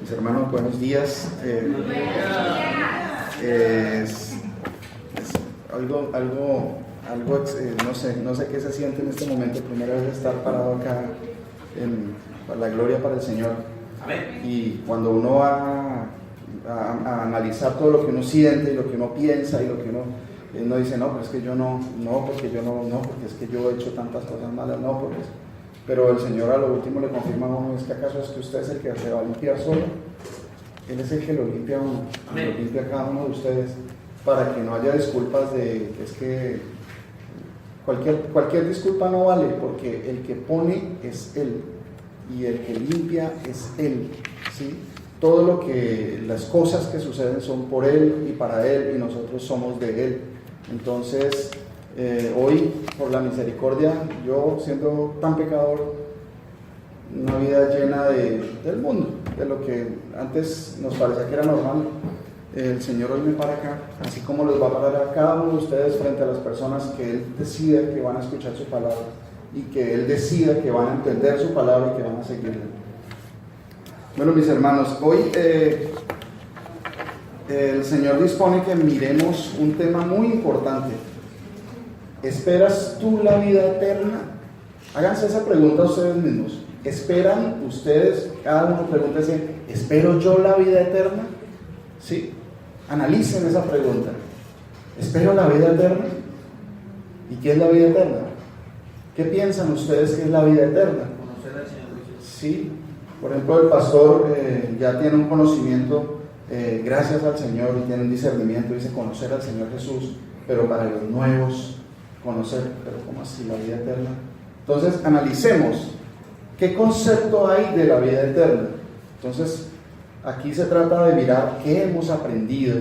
Mis hermanos, buenos días. Es no sé qué se siente en este momento, primera vez estar parado acá para la gloria para el Señor. Amén. Y cuando uno va a analizar todo lo que uno siente y lo que uno piensa y lo que uno dice, no, pero es que yo no, porque es que yo he hecho tantas cosas malas, pero el Señor a lo último le confirma a uno, es que acaso es que usted es el que se va a limpiar solo. Él es el que lo limpia a uno, lo limpia a cada uno de ustedes, para que no haya disculpas de que es que cualquier disculpa no vale, porque el que pone es Él y el que limpia es Él, ¿sí? Las cosas que suceden son por Él y para Él, y nosotros somos de Él. Entonces, hoy, por la misericordia, yo siendo tan pecador, una vida llena del mundo, de lo que antes nos parecía que era normal, el Señor hoy me para acá, así como los va a parar a cada uno de ustedes frente a las personas que Él decida que van a escuchar su palabra y que Él decida que van a entender su palabra y que van a seguirla. Bueno, mis hermanos, hoy el Señor dispone que miremos un tema muy importante. ¿Esperas tú la vida eterna? Háganse esa pregunta a ustedes mismos. ¿Esperan ustedes, cada uno pregúntese, ¿espero yo la vida eterna? Sí, analicen esa pregunta. ¿Espero la vida eterna? ¿Y qué es la vida eterna? ¿Qué piensan ustedes que es la vida eterna? Conocer al Señor Jesús. Sí, por ejemplo, el pastor ya tiene un conocimiento gracias al Señor y tiene un discernimiento, dice conocer al Señor Jesús, pero para los nuevos, conocer, pero ¿cómo así la vida eterna? Entonces, analicemos qué concepto hay de la vida eterna. Entonces, aquí se trata de mirar qué hemos aprendido,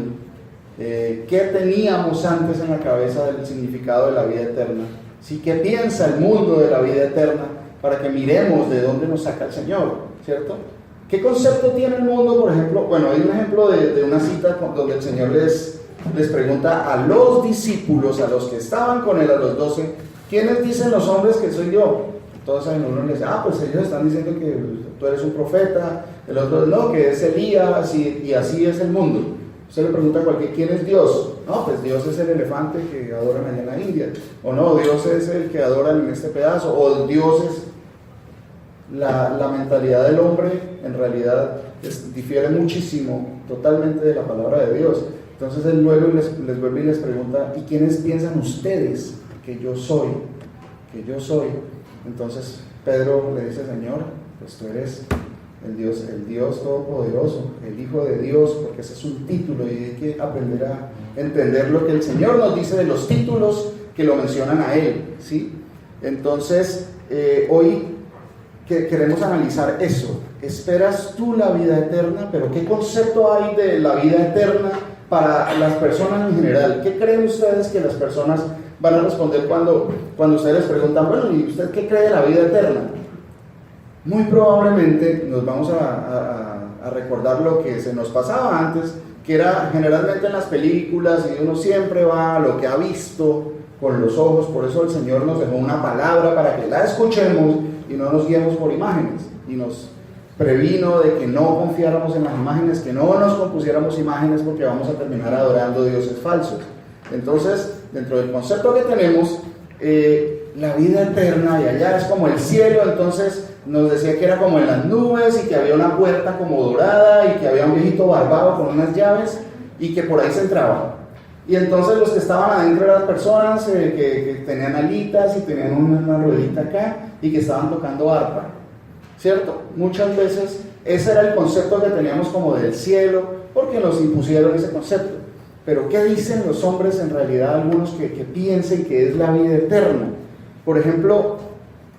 qué teníamos antes en la cabeza del significado de la vida eterna, ¿sí? ¿Qué piensa el mundo de la vida eterna? Para que miremos de dónde nos saca el Señor, ¿cierto? ¿Qué concepto tiene el mundo, por ejemplo? Bueno, hay un ejemplo de una cita donde el Señor les pregunta a los discípulos, a los que estaban con Él, a los 12, ¿quiénes dicen los hombres que soy yo? Entonces uno le dice, pues ellos están diciendo que tú eres un profeta, el otro no, que es Elías, y así es el mundo. Usted le pregunta a cualquiera, ¿quién es Dios? No, pues Dios es el elefante que adoran allá en la India, o no, Dios es el que adoran en este pedazo, o Dios es la mentalidad del hombre, en realidad difiere muchísimo, totalmente de la palabra de Dios. Entonces él luego les vuelve y les pregunta, ¿y quiénes piensan ustedes que yo soy? Que yo soy. Entonces Pedro le dice, Señor, pues tú eres el Dios Todopoderoso, el Hijo de Dios, porque ese es un título y hay que aprender a entender lo que el Señor nos dice de los títulos que lo mencionan a Él, ¿sí? Entonces, hoy queremos analizar eso. ¿Esperas tú la vida eterna? Pero ¿qué concepto hay de la vida eterna para las personas en general? ¿Qué creen ustedes que las personas van a responder cuando ustedes les preguntan, bueno, ¿y usted qué cree de la vida eterna? Muy probablemente nos vamos a recordar lo que se nos pasaba antes, que era generalmente en las películas, y uno siempre va a lo que ha visto con los ojos. Por eso el Señor nos dejó una palabra para que la escuchemos y no nos guiemos por imágenes, y nos previno de que no confiáramos en las imágenes, que no nos compusiéramos imágenes, porque vamos a terminar adorando dioses falsos. Entonces, dentro del concepto que tenemos, la vida eterna, y allá es como el cielo. Entonces nos decía que era como en las nubes, y que había una puerta como dorada, y que había un viejito barbado con unas llaves, y que por ahí se entraba. Y entonces los que estaban adentro eran personas que tenían alitas y tenían una ruedita acá, y que estaban tocando arpa, ¿cierto? Muchas veces ese era el concepto que teníamos como del cielo, porque nos impusieron ese concepto. Pero ¿qué dicen los hombres en realidad, algunos que piensen que es la vida eterna? Por ejemplo,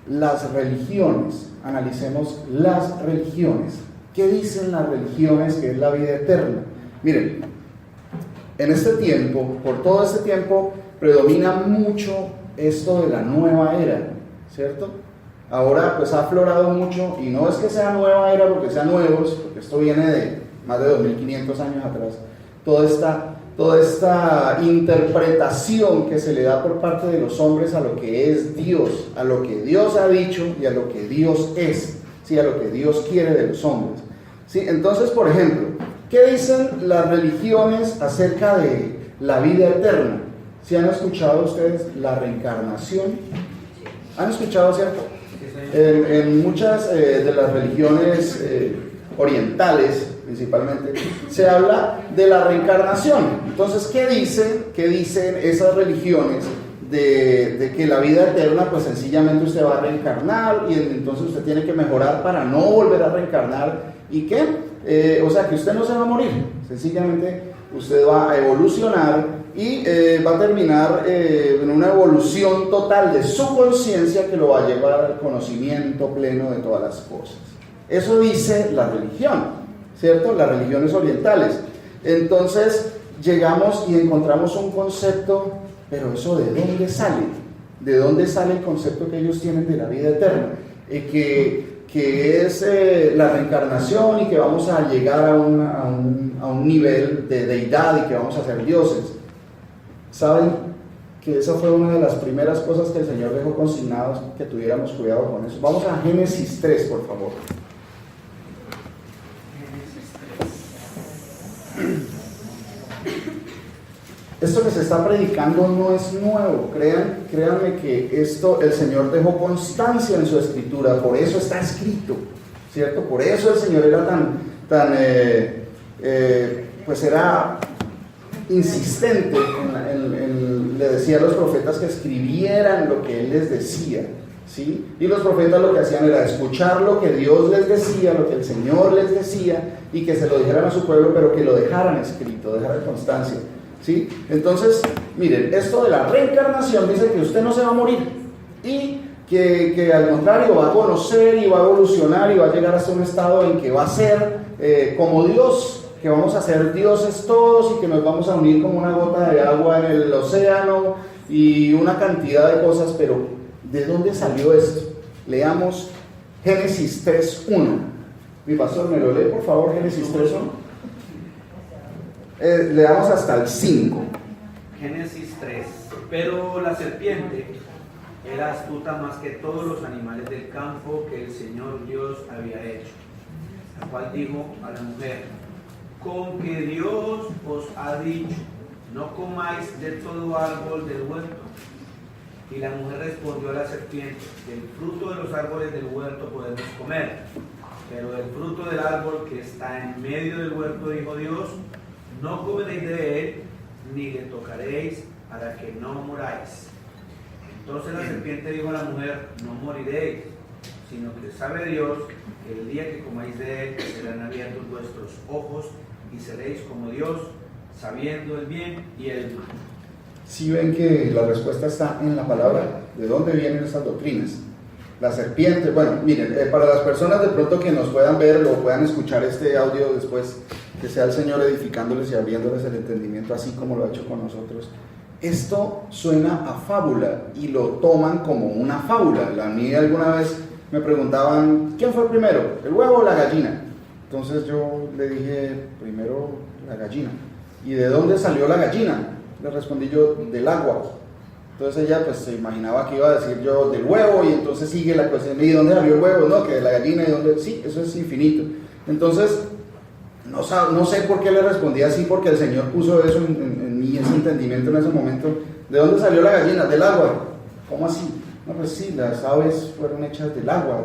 las religiones. Analicemos las religiones. ¿Qué dicen las religiones que es la vida eterna? Miren, en este tiempo, por todo este tiempo, predomina mucho esto de la nueva era, ¿cierto? Ahora pues ha aflorado mucho, y no es que sea nueva era porque sean nuevos, porque esto viene de más de 2500 años atrás, toda esta interpretación que se le da por parte de los hombres a lo que es Dios, a lo que Dios ha dicho y a lo que Dios es, ¿sí? A lo que Dios quiere de los hombres. ¿Sí? Entonces, por ejemplo, ¿qué dicen las religiones acerca de la vida eterna? ¿Sí han escuchado ustedes la reencarnación? ¿Han escuchado, cierto? En muchas de las religiones orientales, principalmente, se habla de la reencarnación. Entonces, ¿qué dicen esas religiones de que la vida eterna, pues sencillamente usted va a reencarnar y entonces usted tiene que mejorar para no volver a reencarnar? ¿Y qué? O sea, que usted no se va a morir, sencillamente usted va a evolucionar y va a terminar en una evolución total de su conciencia que lo va a llevar al conocimiento pleno de todas las cosas. Eso dice la religión, ¿cierto? Las religiones orientales. Entonces llegamos y encontramos un concepto, pero ¿eso de dónde sale? ¿De dónde sale el concepto que ellos tienen de la vida eterna? Que es la reencarnación y que vamos a llegar a un nivel de deidad y que vamos a ser dioses. ¿Saben que esa fue una de las primeras cosas que el Señor dejó consignados, que tuviéramos cuidado con eso? Vamos a Génesis 3, por favor. Esto que se está predicando no es nuevo, créanme que esto el Señor dejó constancia en su escritura, por eso está escrito, ¿cierto? Por eso el Señor era pues era insistente, le decía a los profetas que escribieran lo que Él les decía, ¿sí? Y los profetas lo que hacían era escuchar lo que Dios les decía, lo que el Señor les decía, y que se lo dijeran a su pueblo, pero que lo dejaran escrito, dejaran constancia, ¿sí? Entonces, miren, esto de la reencarnación dice que usted no se va a morir y que al contrario va a conocer y va a evolucionar y va a llegar hasta un estado en que va a ser como Dios, que vamos a ser dioses todos y que nos vamos a unir como una gota de agua en el océano y una cantidad de cosas. Pero ¿de dónde salió esto? Leamos Génesis 3.1. Mi pastor, ¿me lo lee por favor? Génesis 3.1. Leamos hasta el 5. Génesis 3. Pero la serpiente era astuta más que todos los animales del campo que el Señor Dios había hecho, la cual dijo a la mujer: con que Dios os ha dicho, no comáis de todo árbol del huerto. Y la mujer respondió a la serpiente: del fruto de los árboles del huerto podemos comer, pero del fruto del árbol que está en medio del huerto, dijo Dios, no comeréis de él, ni le tocaréis, para que no moráis. Entonces la serpiente dijo a la mujer: no moriréis, sino que sabe Dios que el día que comáis de él serán abiertos vuestros ojos y seréis como Dios, sabiendo el bien y el mal. Si ven que la respuesta está en la palabra, ¿de dónde vienen estas doctrinas? La serpiente, bueno, miren, para las personas de pronto que nos puedan ver o puedan escuchar este audio después, que sea el Señor edificándoles y abriéndoles el entendimiento así como lo ha hecho con nosotros. Esto suena a fábula y lo toman como una fábula. A mí alguna vez me preguntaban, ¿quién fue primero, el huevo o la gallina? Entonces yo le dije, primero la gallina. ¿Y de dónde salió la gallina? Le respondí yo, del agua. Entonces ella pues se imaginaba que iba a decir yo del huevo, y entonces sigue la cuestión, ¿y dónde salió el huevo? No, que de la gallina, ¿y dónde? Sí, eso es infinito. Entonces, no sé por qué le respondí así, porque el Señor puso eso en mí, ese entendimiento en ese momento. ¿De dónde salió la gallina? Del agua. ¿Cómo así? No, pues sí, las aves fueron hechas del agua.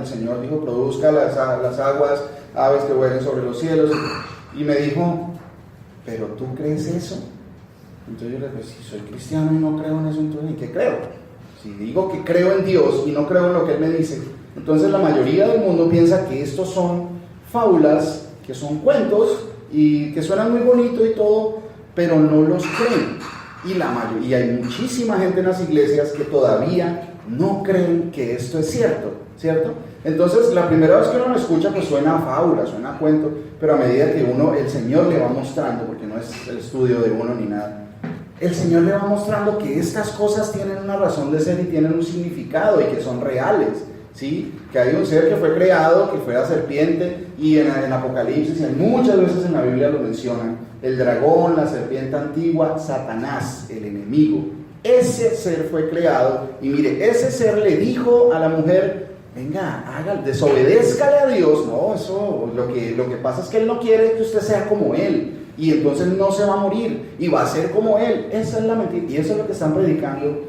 El Señor dijo, produzca las aguas, aves que vuelen sobre los cielos. Y me dijo, ¿pero tú crees eso? Entonces yo le dije, si soy cristiano y no creo en eso, entonces ¿en qué creo? Si digo que creo en Dios y no creo en lo que Él me dice, entonces la mayoría del mundo piensa que estos son fábulas, que son cuentos y que suenan muy bonito y todo, pero no los creen. Y hay muchísima gente en las iglesias que todavía no creen que esto es ¿cierto? Entonces la primera vez que uno lo escucha pues suena a fábula, suena a cuento, pero a medida que el Señor le va mostrando, porque no es el estudio de uno ni nada, el Señor le va mostrando que estas cosas tienen una razón de ser y tienen un significado y que son reales, ¿sí? Que hay un ser que fue creado, que fue la serpiente, y en Apocalipsis, y muchas veces en la Biblia lo mencionan, el dragón, la serpiente antigua, Satanás, el enemigo. Ese ser fue creado, y mire, ese ser le dijo a la mujer, venga, desobedézcale a Dios. No, eso, lo que pasa es que Él no quiere que usted sea como Él, y entonces no se va a morir, y va a ser como Él. Esa es la mentira, y eso es lo que están predicando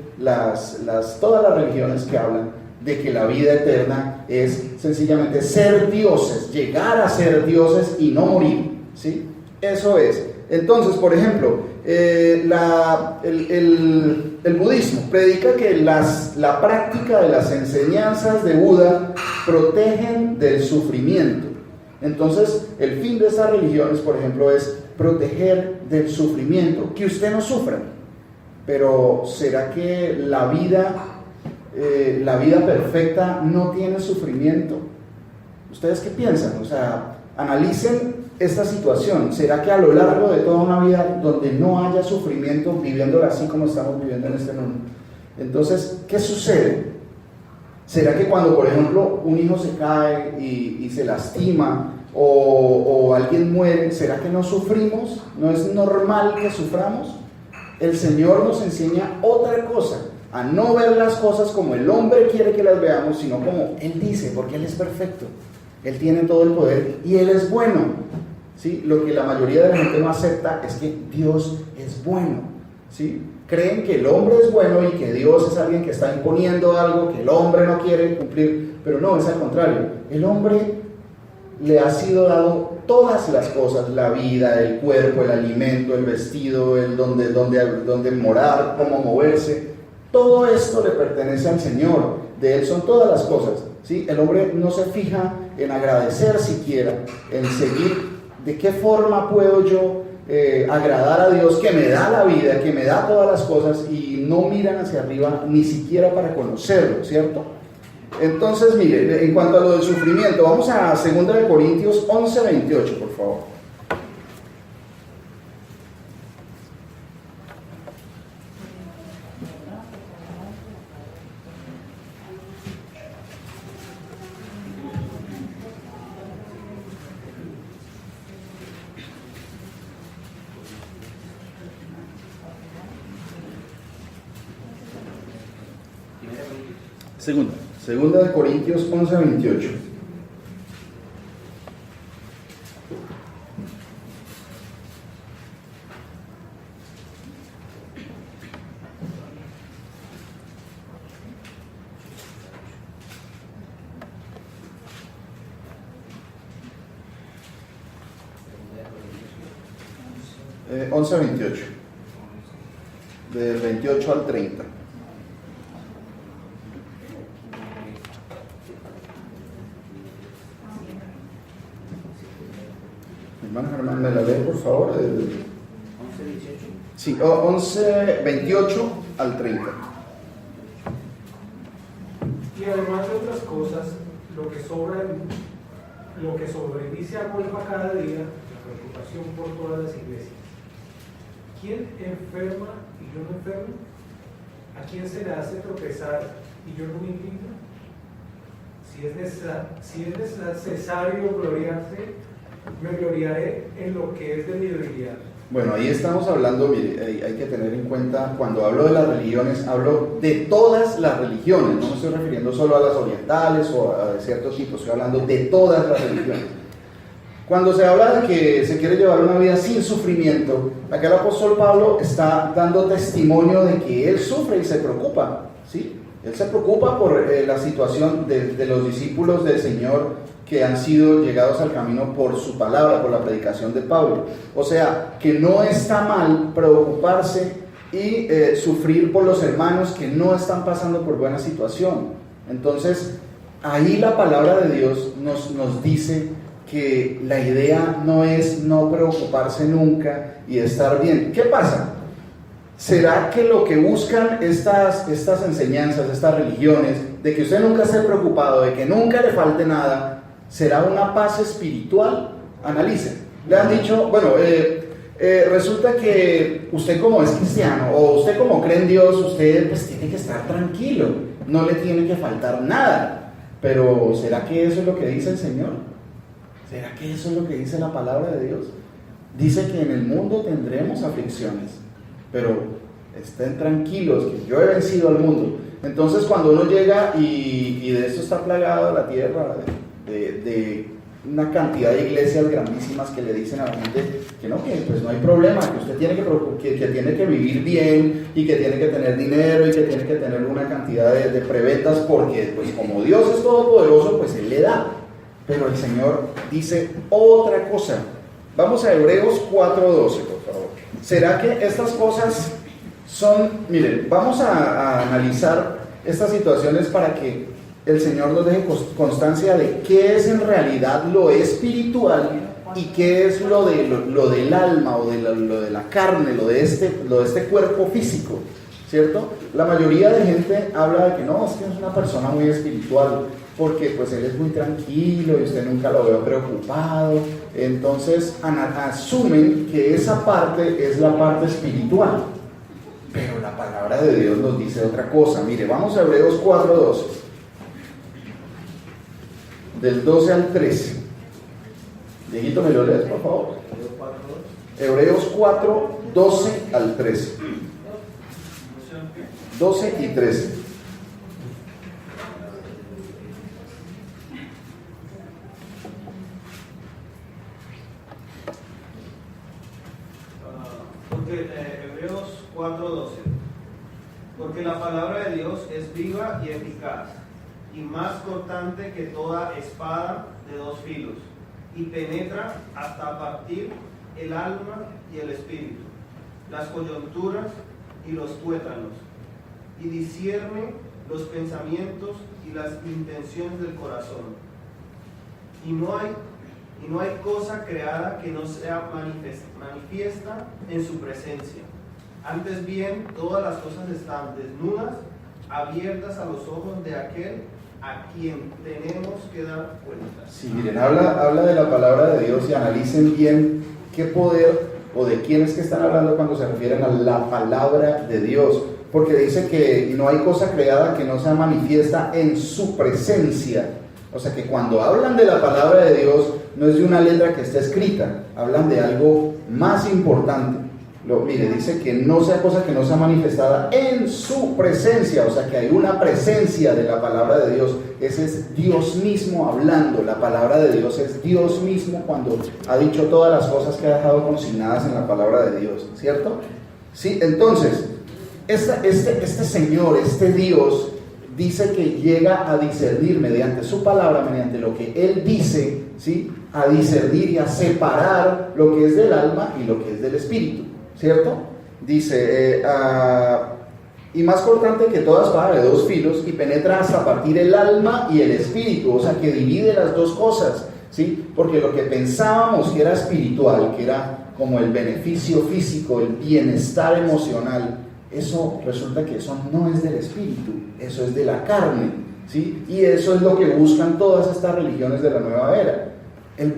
todas las religiones que hablan de que la vida eterna es sencillamente ser dioses, llegar a ser dioses y no morir, ¿sí? Eso es. Entonces, por ejemplo, el budismo predica que la práctica de las enseñanzas de Buda protegen del sufrimiento. Entonces, el fin de estas religiones, por ejemplo, es proteger del sufrimiento, que usted no sufra. Pero ¿será que la vida perfecta no tiene sufrimiento? ¿Ustedes qué piensan? O sea, analicen esta situación. ¿Será que a lo largo de toda una vida donde no haya sufrimiento, viviéndola así como estamos viviendo en este mundo? Entonces, ¿qué sucede? ¿Será que cuando, por ejemplo, un hijo se cae y se lastima o alguien muere, ¿será que no sufrimos? ¿No es normal que suframos? El Señor nos enseña otra cosa, a no ver las cosas como el hombre quiere que las veamos, sino como Él dice, porque Él es perfecto, Él tiene todo el poder y Él es bueno, ¿sí? Lo que la mayoría de la gente no acepta es que Dios es bueno, ¿sí? Creen que el hombre es bueno y que Dios es alguien que está imponiendo algo que el hombre no quiere cumplir, pero no, es al contrario. El hombre le ha sido dado todas las cosas, la vida, el cuerpo, el alimento, el vestido, el donde morar, cómo moverse. Todo esto le pertenece al Señor, de Él son todas las cosas, ¿sí? El hombre no se fija en agradecer siquiera, en seguir de qué forma puedo yo agradar a Dios que me da la vida, que me da todas las cosas, y no miran hacia arriba ni siquiera para conocerlo, ¿cierto? Entonces, mire, en cuanto a lo del sufrimiento, vamos a 2 Corintios 11:28, por favor. Segunda de Corintios 11:28. Eh, 11:28. Del 28 al 30. Hermano Germán, ¿me la lee, por favor? 11:18. Sí, 11:28 al 30. Y además de otras cosas, lo que sobredice agolpa cada día la preocupación por todas las iglesias. ¿Quién enferma y yo no enfermo? ¿A quién se le hace tropezar y yo no me indigno? Si es necesario gloriarse, me gloriaré en lo que es de mi debilidad. Bueno, ahí estamos hablando, mire, hay que tener en cuenta, cuando hablo de las religiones, hablo de todas las religiones, no me estoy refiriendo solo a las orientales o a cierto tipo, estoy hablando de todas las religiones. Cuando se habla de que se quiere llevar una vida sin sufrimiento, acá el apóstol Pablo está dando testimonio de que él sufre y se preocupa, ¿sí? Él se preocupa por la situación de los discípulos del Señor que han sido llegados al camino por su palabra, por la predicación de Pablo. O sea, que no está mal preocuparse y sufrir por los hermanos que no están pasando por buena situación. Entonces, ahí la palabra de Dios nos dice que la idea no es no preocuparse nunca y estar bien. ¿Qué pasa? ¿Será que lo que buscan estas enseñanzas, estas religiones, de que usted nunca esté preocupado, de que nunca le falte nada, será una paz espiritual? Analicen. Le han dicho, bueno, resulta que usted como es cristiano o usted como cree en Dios, usted pues tiene que estar tranquilo, no le tiene que faltar nada. Pero ¿será que eso es lo que dice el Señor? ¿Será que eso es lo que dice la palabra de Dios? Dice que en el mundo tendremos aflicciones, pero estén tranquilos que yo he vencido al mundo. Entonces cuando uno llega y de esto está plagada la tierra, de una cantidad de iglesias grandísimas que le dicen a la gente que no, que pues no hay problema, que usted tiene que tiene que vivir bien y que tiene que tener dinero y que tiene que tener una cantidad de prebendas porque pues como Dios es todopoderoso, pues Él le da. Pero el Señor dice otra cosa. Vamos a Hebreos 4:12, por favor. ¿Será que estas cosas son, miren, vamos a analizar estas situaciones para que el Señor nos deje constancia de qué es en realidad lo espiritual y qué es lo del alma o lo de la carne, lo de este cuerpo físico, ¿cierto? La mayoría de gente habla de que no, es que es una persona muy espiritual, porque pues él es muy tranquilo y usted nunca lo ve preocupado. Entonces asumen que esa parte es la parte espiritual, pero la palabra de Dios nos dice otra cosa. Mire, vamos a Hebreos 4:12, del 12 al 13. Dieguito, ¿me lo lees, por favor? Hebreos 4:12 al 13. 12 y 13. Hebreos 4:12. Porque la palabra de Dios es viva y eficaz, y más cortante que toda espada de dos filos, y penetra hasta partir el alma y el espíritu, las coyunturas y los tuétanos, y discierne los pensamientos y las intenciones del corazón. Y no hay cosa creada que no sea manifiesta en su presencia. Antes bien, todas las cosas están desnudas, abiertas a los ojos de aquel a quien tenemos que dar cuenta. Sí, miren, habla de la palabra de Dios y analicen bien qué poder o de quién es que están hablando cuando se refieren a la palabra de Dios. Porque dice que no hay cosa creada que no sea manifiesta en su presencia. O sea que cuando hablan de la palabra de Dios, no es de una letra que está escrita, hablan de algo más importante. Mire, dice que no sea cosa que no sea manifestada en su presencia, o sea que hay una presencia de la palabra de Dios. Ese es Dios mismo hablando. La palabra de Dios es Dios mismo cuando ha dicho todas las cosas que ha dejado consignadas en la palabra de Dios, ¿cierto? Sí, entonces, este Señor, este Dios, dice que llega a discernir mediante su palabra, mediante lo que Él dice, ¿sí? A discernir y a separar lo que es del alma y lo que es del espíritu, ¿cierto? Dice, y más cortante que toda espada de dos filos, y penetra hasta partir el alma y el espíritu, o sea que divide las dos cosas, ¿sí? Porque lo que pensábamos que era espiritual, que era como el beneficio físico, el bienestar emocional, eso resulta que eso no es del espíritu, eso es de la carne, ¿sí? Y eso es lo que buscan todas estas religiones de la nueva era. El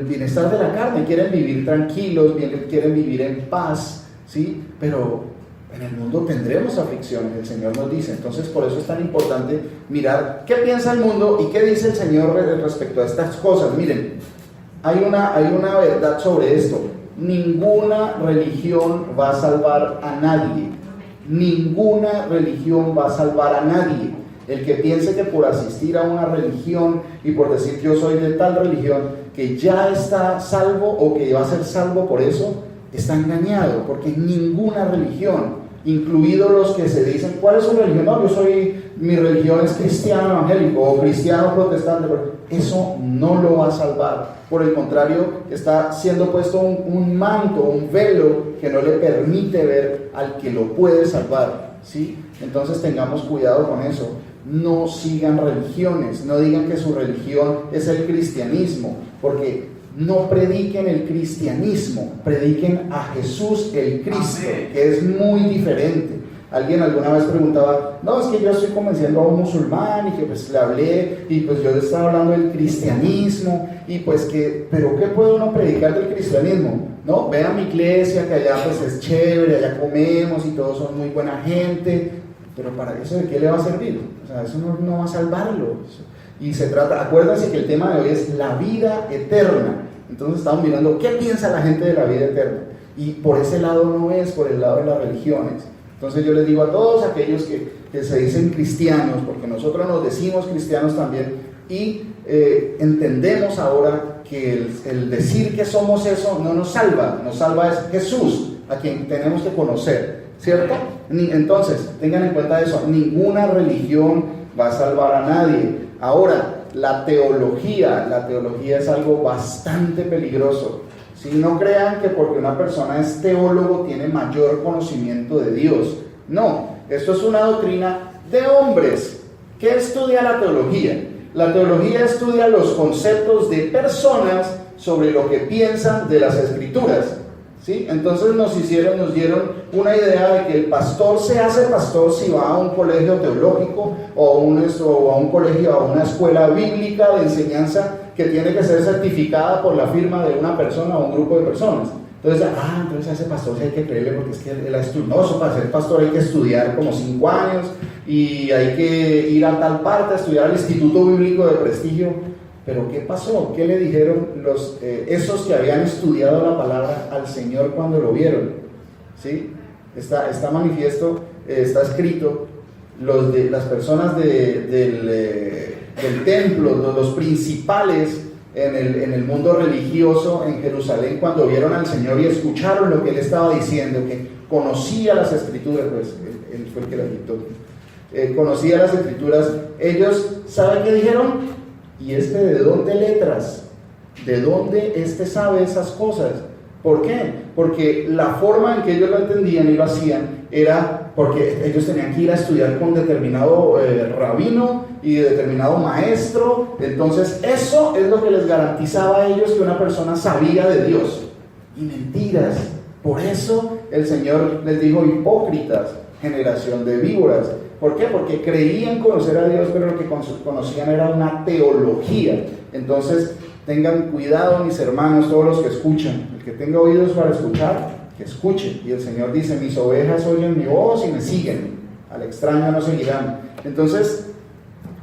bienestar de la carne, quieren vivir tranquilos, quieren vivir en paz, ¿sí? Pero en el mundo tendremos aflicciones, el Señor nos dice. Entonces por eso es tan importante mirar qué piensa el mundo y qué dice el Señor respecto a estas cosas. Miren, hay una verdad sobre esto. Ninguna religión va a salvar a nadie. Ninguna religión va a salvar a nadie. El que piense que por asistir a una religión y por decir yo soy de tal religión, que ya está salvo o que va a ser salvo por eso, está engañado, porque ninguna religión, incluidos los que se dicen, ¿cuál es su religión? No, mi religión es cristiano evangélico o cristiano protestante, pero eso no lo va a salvar. Por el contrario, está siendo puesto un manto, un velo que no le permite ver al que lo puede salvar, ¿sí? Entonces tengamos cuidado con eso. No sigan religiones, no digan que su religión es el cristianismo, porque no prediquen el cristianismo, prediquen a Jesús el Cristo, que es muy diferente. Alguien alguna vez preguntaba, no, es que yo estoy convenciendo a un musulmán y que pues le hablé y pues yo le estaba hablando del cristianismo y pues que, pero ¿qué puede uno predicar del cristianismo? No, ve a mi iglesia que allá pues es chévere, allá comemos y todos son muy buena gente, pero para eso ¿de qué le va a servir? O sea, eso no va a salvarlo. Y se trata, acuérdense que el tema de hoy es la vida eterna. Entonces estamos mirando qué piensa la gente de la vida eterna. Y por ese lado no es por el lado de las religiones. Entonces yo les digo a todos aquellos que se dicen cristianos, porque nosotros nos decimos cristianos también, y entendemos ahora que el decir que somos eso no nos salva es Jesús, a quien tenemos que conocer, ¿cierto? Entonces, tengan en cuenta eso, ninguna religión va a salvar a nadie. Ahora, la teología es algo bastante peligroso. Si no crean que porque una persona es teólogo tiene mayor conocimiento de Dios. No, esto es una doctrina de hombres. ¿Qué estudia la teología? La teología estudia los conceptos de personas sobre lo que piensan de las Escrituras, ¿sí? Entonces nos dieron una idea de que el pastor se hace pastor si va a un colegio teológico o a un colegio, a una escuela bíblica de enseñanza que tiene que ser certificada por la firma de una persona o un grupo de personas. Entonces a ese pastor sí hay que creerle porque es que él ha estudiado. No, eso para ser pastor hay que estudiar como 5 años y hay que ir a tal parte a estudiar al Instituto Bíblico de Prestigio. Pero ¿qué pasó? ¿Qué le dijeron esos que habían estudiado la palabra al Señor cuando lo vieron? ¿Sí? Está manifiesto, está escrito, las personas del templo, los principales en el mundo religioso en Jerusalén, cuando vieron al Señor y escucharon lo que Él estaba diciendo, que conocía las Escrituras, pues Él fue el que las dictó, conocía las Escrituras, ellos, ¿saben qué dijeron? ¿Y de dónde letras? ¿De dónde sabe esas cosas? ¿Por qué? Porque la forma en que ellos lo entendían y lo hacían era porque ellos tenían que ir a estudiar con determinado rabino y determinado maestro. Entonces eso es lo que les garantizaba a ellos que una persona sabía de Dios. Y mentiras. Por eso el Señor les dijo: hipócritas, generación de víboras. ¿Por qué? Porque creían conocer a Dios, pero lo que conocían era una teología. Entonces, tengan cuidado, mis hermanos, todos los que escuchan. El que tenga oídos para escuchar, que escuche. Y el Señor dice: mis ovejas oyen mi voz y me siguen. Al extraño no seguirán. Entonces,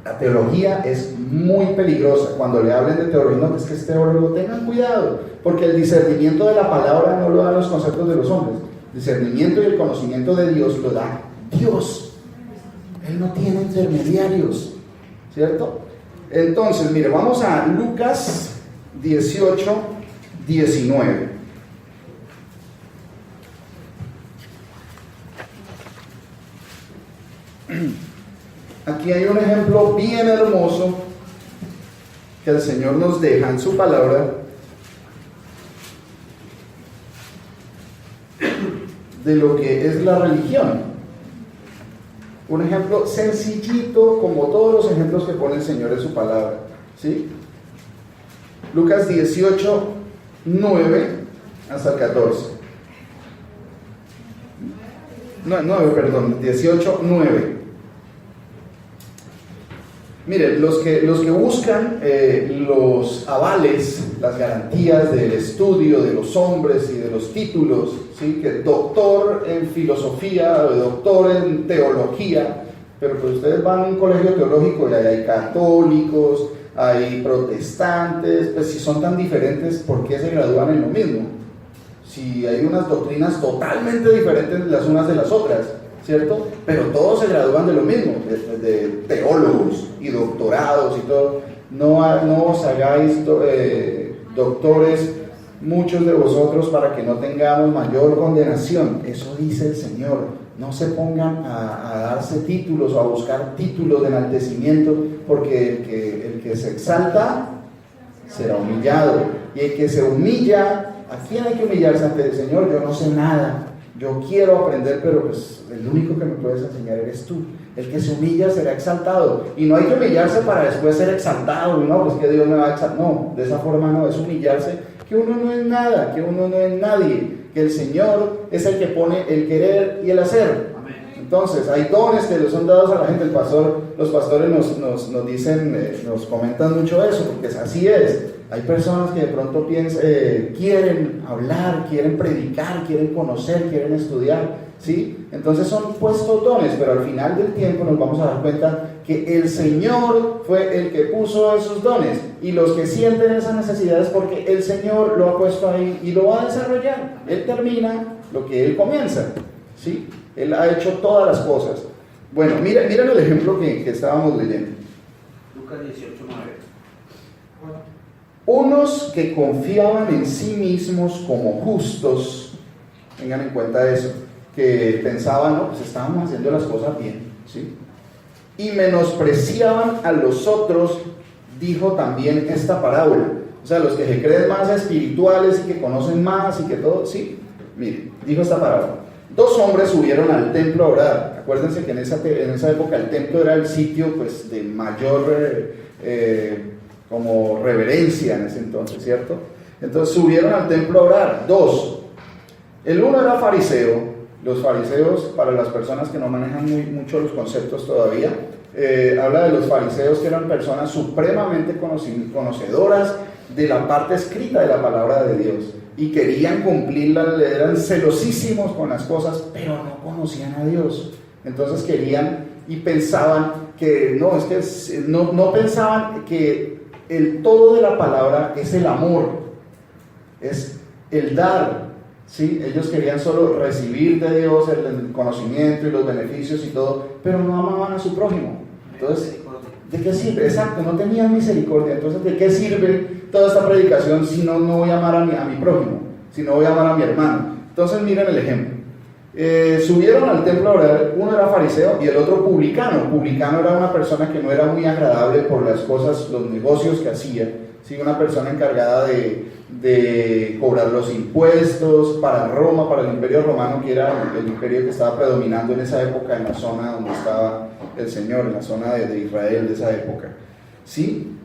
la teología es muy peligrosa. Cuando le hablen de teología, no, es que es teólogo, tengan cuidado. Porque el discernimiento de la palabra no lo dan los conceptos de los hombres. El discernimiento y el conocimiento de Dios lo da Dios. Él no tiene intermediarios, ¿cierto? Entonces, mire, vamos a Lucas 18, 19. Aquí hay un ejemplo bien hermoso que el Señor nos deja en su palabra de lo que es la religión. Un ejemplo sencillito, como todos los ejemplos que pone el Señor en su palabra, ¿sí? Lucas 18, 9 hasta el 14. 18, 9. Miren, los que buscan los avales, las garantías del estudio de los hombres y de los títulos, ¿sí? Que doctor en filosofía, doctor en teología, pero pues ustedes van a un colegio teológico y ahí hay católicos, hay protestantes, pues si son tan diferentes, ¿por qué se gradúan en lo mismo? Si hay unas doctrinas totalmente diferentes las unas de las otras, ¿cierto? Pero todos se gradúan de lo mismo, de teólogos y doctorados y todo. No os hagáis doctores, muchos de vosotros, para que no tengamos mayor condenación. Eso dice el Señor. No se pongan a darse títulos o a buscar títulos de enaltecimiento, porque el que se exalta será humillado, y el que se humilla, ¿a quién hay que humillarse ante el Señor? Yo no sé nada. Yo quiero aprender, pero pues el único que me puedes enseñar eres tú. El que se humilla será exaltado. Y no hay que humillarse para después ser exaltado. Y no, pues que Dios me va a exaltar. No, de esa forma no. Es humillarse que uno no es nada, que uno no es nadie. Que el Señor es el que pone el querer y el hacer. Entonces, hay dones que les son dados a la gente. Los pastores nos dicen, nos comentan mucho eso, porque así es. Hay personas que de pronto quieren hablar, quieren predicar, quieren conocer, quieren estudiar, ¿sí? Entonces son puestos dones, pero al final del tiempo nos vamos a dar cuenta que el Señor fue el que puso esos dones, y los que sienten esas necesidades porque el Señor lo ha puesto ahí y lo va a desarrollar. Él termina lo que Él comienza, ¿sí? Él ha hecho todas las cosas. Bueno, miren el ejemplo que estábamos leyendo. Lucas 18:9. Unos que confiaban en sí mismos como justos, tengan en cuenta eso, que pensaban, no, pues estábamos haciendo las cosas bien, ¿sí? Y menospreciaban a los otros, dijo también esta parábola. O sea, los que se creen más espirituales y que conocen más y que todo, sí, miren, dijo esta parábola. 2 hombres subieron al templo a orar. Acuérdense que en esa época el templo era el sitio pues de mayor como reverencia en ese entonces, ¿cierto? Entonces subieron al templo a orar. 2. El uno era fariseo. Los fariseos, para las personas que no manejan mucho los conceptos todavía, habla de los fariseos que eran personas supremamente conocedoras de la parte escrita de la palabra de Dios y querían cumplirla, eran celosísimos con las cosas, pero no conocían a Dios. Entonces querían y pensaban que no pensaban que el todo de la palabra es el amor, es el dar. Sí, ellos querían solo recibir de Dios el conocimiento y los beneficios y todo, pero no amaban a su prójimo. Entonces, ¿de qué sirve? Exacto, no tenían misericordia. Entonces, ¿de qué sirve toda esta predicación si no voy a amar a mi prójimo? Si no voy a amar a mi hermano. Entonces, miren el ejemplo. Subieron al templo a orar, uno era fariseo y el otro publicano. Publicano era una persona que no era muy agradable por las cosas, los negocios que hacía. Sí, una persona encargada de cobrar los impuestos para Roma, para el Imperio Romano, que era el imperio que estaba predominando en esa época en la zona donde estaba el Señor, en la zona de Israel de esa época. ¿Sí?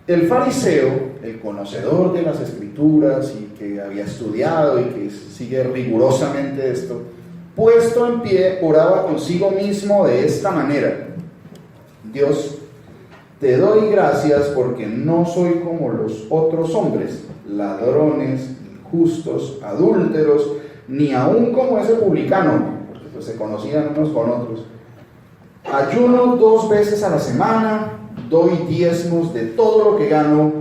El fariseo, el conocedor de las Escrituras y que había estudiado y que sigue rigurosamente esto, puesto en pie, oraba consigo mismo de esta manera: Dios, te doy gracias porque no soy como los otros hombres, ladrones, injustos, adúlteros, ni aún como ese publicano, porque pues se conocían unos con otros. Ayuno 2 veces a la semana, doy diezmos de todo lo que gano,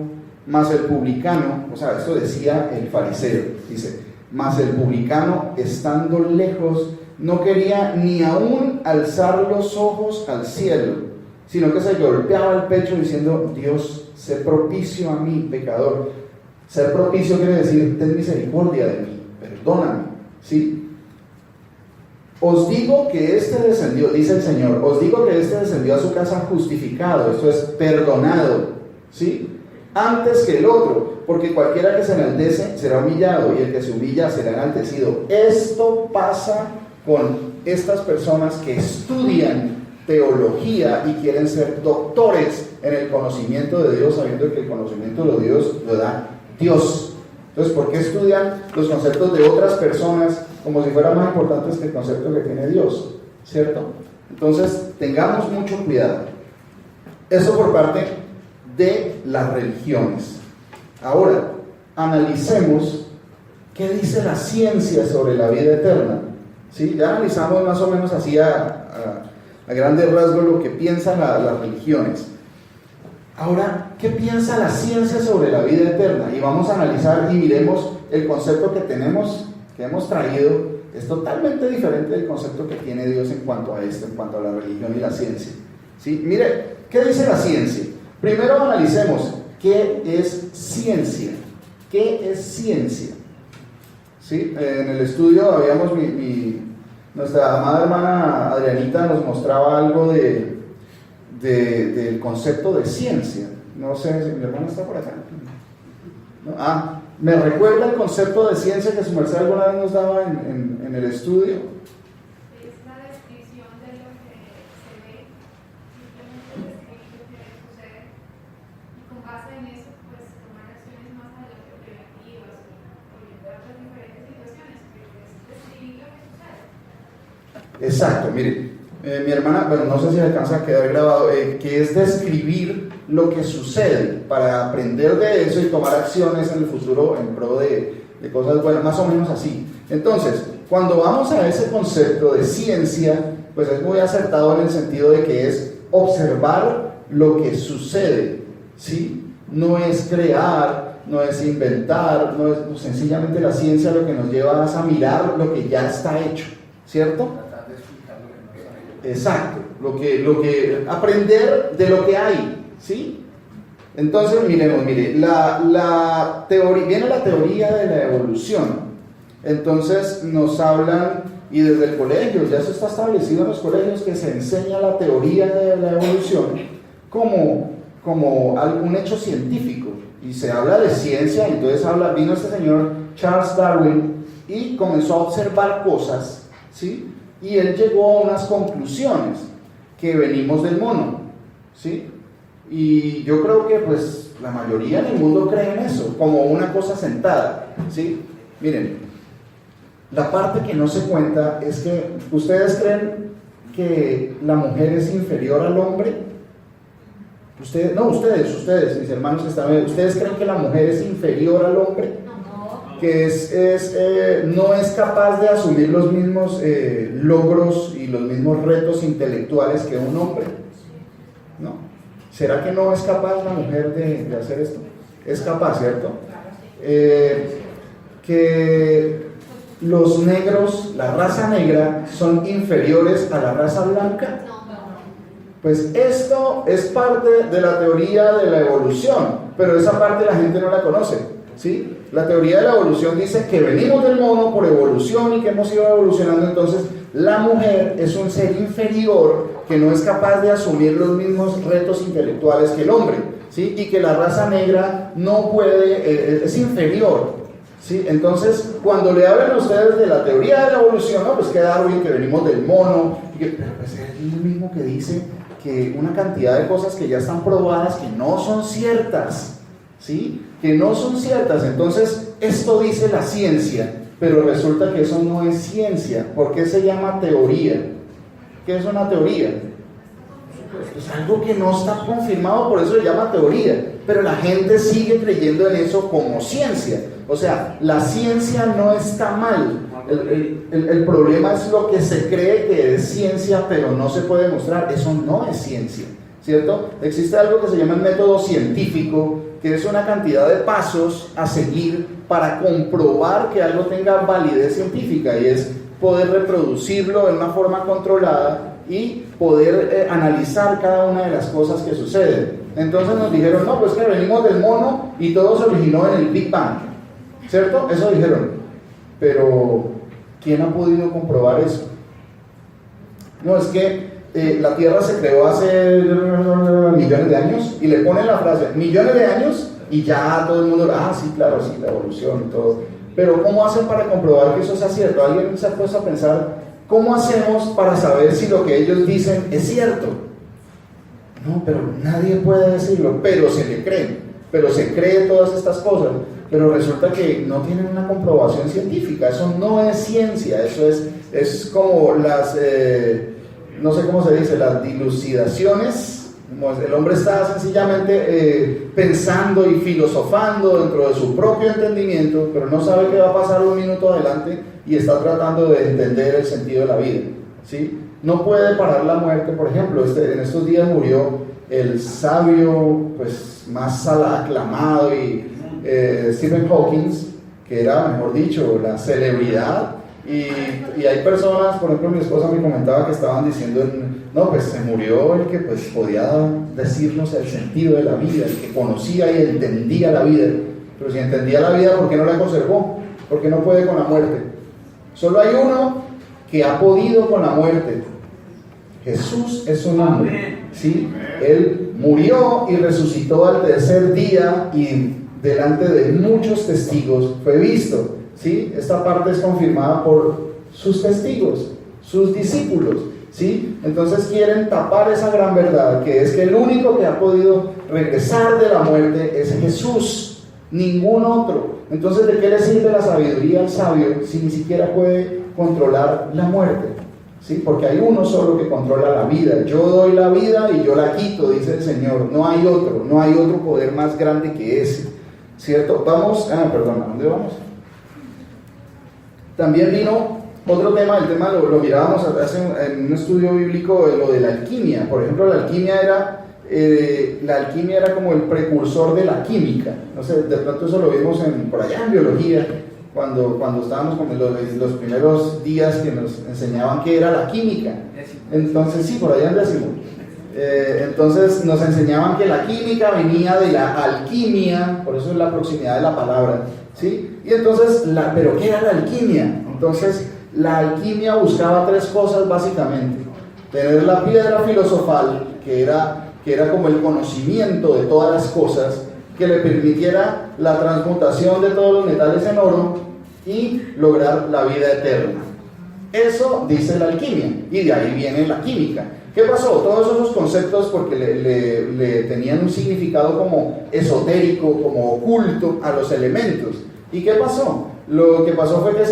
mas el publicano, o sea, esto decía el fariseo, dice, mas el publicano, estando lejos, no quería ni aún alzar los ojos al cielo, sino que se golpeaba el pecho diciendo: Dios, sé propicio a mí, pecador. Ser propicio quiere decir: ten misericordia de mí, perdóname, ¿sí? Os digo que este descendió, dice el Señor, os digo que este descendió a su casa justificado, esto es, perdonado, ¿sí? Antes que el otro, porque cualquiera que se enaltece será humillado y el que se humilla será enaltecido. Esto pasa con estas personas que estudian teología y quieren ser doctores en el conocimiento de Dios, sabiendo que el conocimiento de Dios lo da Dios. Entonces, ¿por qué estudian los conceptos de otras personas como si fueran más importantes que el concepto que tiene Dios? ¿Cierto? Entonces, tengamos mucho cuidado. Eso por parte de las religiones. Ahora, analicemos qué dice la ciencia sobre la vida eterna. ¿Sí? Ya analizamos más o menos así a grandes rasgos lo que piensan las religiones. Ahora, ¿qué piensa la ciencia sobre la vida eterna? Y vamos a analizar y miremos el concepto que hemos traído, es totalmente diferente del concepto que tiene Dios en cuanto a esto, en cuanto a la religión y la ciencia. ¿Sí? Mire, ¿qué dice la ciencia? Primero analicemos qué es ciencia. ¿Qué es ciencia? ¿Sí? En el estudio habíamos nuestra amada hermana Adrianita nos mostraba algo del concepto de ciencia. No sé si mi hermana está por acá. ¿No? ¿Me recuerda el concepto de ciencia que su merced alguna vez nos daba en el estudio? Es la descripción de lo que se ve, simplemente describir lo que sucede y con base en eso pues tomar acciones más adelante preventivas o orientar las diferentes situaciones, pero es describir lo que sucede. Exacto, mire, mi hermana, bueno, no sé si alcanza a quedar grabado, que es describir lo que sucede para aprender de eso y tomar acciones en el futuro en pro de cosas buenas, más o menos así. Entonces, cuando vamos a ese concepto de ciencia, pues es muy acertado en el sentido de que es observar lo que sucede, ¿sí? No es crear, no es inventar, no es, pues sencillamente la ciencia lo que nos lleva es a mirar lo que ya está hecho, ¿cierto? Tratar de Exacto, aprender de lo que hay, ¿sí? Entonces, miremos, mire, la teoría, viene la teoría de la evolución. Entonces nos hablan, y desde el colegio, ya se está establecido en los colegios que se enseña la teoría de la evolución como algún hecho científico, y se habla de ciencia. Entonces vino este señor Charles Darwin y comenzó a observar cosas, ¿sí? Y él llegó a unas conclusiones, que venimos del mono, ¿sí? Y yo creo que pues la mayoría en el mundo cree en eso, como una cosa sentada, ¿sí? Miren, la parte que no se cuenta es que ustedes creen que la mujer es inferior al hombre. Ustedes, mis hermanos que están viendo, ¿ustedes creen que la mujer es inferior al hombre? Que no es capaz de asumir los mismos logros y los mismos retos intelectuales que un hombre, ¿no? ¿Será que no es capaz la mujer de hacer esto? Es capaz, ¿cierto? Que los negros, la raza negra, son inferiores a la raza blanca. Pues esto es parte de la teoría de la evolución, pero esa parte la gente no la conoce, ¿sí? La teoría de la evolución dice que venimos del mono por evolución y que hemos ido evolucionando. Entonces la mujer es un ser inferior que no es capaz de asumir los mismos retos intelectuales que el hombre, ¿sí? Y que la raza negra no puede, es inferior, ¿sí? Entonces cuando le hablan a ustedes de la teoría de la evolución, no, pues que Darwin, que venimos del mono, pero pues es el mismo que dice que una cantidad de cosas que ya están probadas que no son ciertas, ¿sí? Que no son ciertas. Entonces esto dice la ciencia, pero resulta que eso no es ciencia. ¿Por qué se llama teoría? ¿Qué es una teoría? Es algo que no está confirmado, por eso se llama teoría, pero la gente sigue creyendo en eso como ciencia. O sea, la ciencia no está mal. El problema es lo que se cree que es ciencia, pero no se puede demostrar. Eso no es ciencia, ¿cierto? Existe algo que se llama el método científico, que es una cantidad de pasos a seguir para comprobar que algo tenga validez científica, y es poder reproducirlo en una forma controlada y poder analizar cada una de las cosas que suceden. Entonces nos dijeron, no, pues que venimos del mono y todo se originó en el Big Bang, ¿cierto? Eso dijeron, pero ¿quién ha podido comprobar eso? No, es que la Tierra se creó hace millones de años, y le ponen la frase, millones de años, y ya todo el mundo, sí, claro, sí, la evolución y todo. Pero ¿cómo hacen para comprobar que eso sea cierto? ¿Alguien se ha puesto a pensar, cómo hacemos para saber si lo que ellos dicen es cierto? No, pero nadie puede decirlo, pero se le creen, pero se creen todas estas cosas, pero resulta que no tienen una comprobación científica. Eso no es ciencia, eso es como las, no sé cómo se dice, las dilucidaciones. El hombre está sencillamente pensando y filosofando dentro de su propio entendimiento, pero no sabe qué va a pasar un minuto adelante, y está tratando de entender el sentido de la vida, ¿sí? No puede parar la muerte. Por ejemplo, en estos días murió el sabio pues, más aclamado, y Stephen Hawking, que era, mejor dicho, la celebridad. Y hay personas, por ejemplo, mi esposa me comentaba que estaban diciendo, no, pues se murió el que pues podía decirnos el sentido de la vida, el que conocía y entendía la vida. Pero si entendía la vida, ¿por qué no la conservó? ¿Por qué no puede con la muerte? Solo hay uno que ha podido con la muerte. Jesús es su nombre, ¿sí? Él murió y resucitó al tercer día, y delante de muchos testigos fue visto, ¿sí? Esta parte es confirmada por sus testigos, sus discípulos, ¿sí? Entonces quieren tapar esa gran verdad, que es que el único que ha podido regresar de la muerte es Jesús, ningún otro. Entonces, ¿de qué le sirve la sabiduría al sabio si ni siquiera puede controlar la muerte? ¿Sí? Porque hay uno solo que controla la vida. Yo doy la vida y yo la quito, dice el Señor. No hay otro poder más grande que ese, ¿cierto? Vamos, ¿a dónde vamos? También vino otro tema, el tema lo mirábamos en un estudio bíblico, lo de la alquimia. Por ejemplo, la alquimia era como el precursor de la química. No sé, de pronto eso lo vimos por allá en biología, cuando estábamos con los primeros días que nos enseñaban qué era la química. Entonces, sí, por allá en décimo. Entonces nos enseñaban que la química venía de la alquimia, por eso es la proximidad de la palabra, ¿sí? Y entonces, ¿pero qué era la alquimia? Entonces, la alquimia buscaba tres cosas básicamente: tener la piedra filosofal, que era como el conocimiento de todas las cosas, que le permitiera la transmutación de todos los metales en oro y lograr la vida eterna. Eso dice la alquimia, y de ahí viene la química. ¿Qué pasó? Todos esos conceptos, porque le tenían un significado como esotérico, como oculto a los elementos. ¿Y qué pasó? Lo que pasó fue que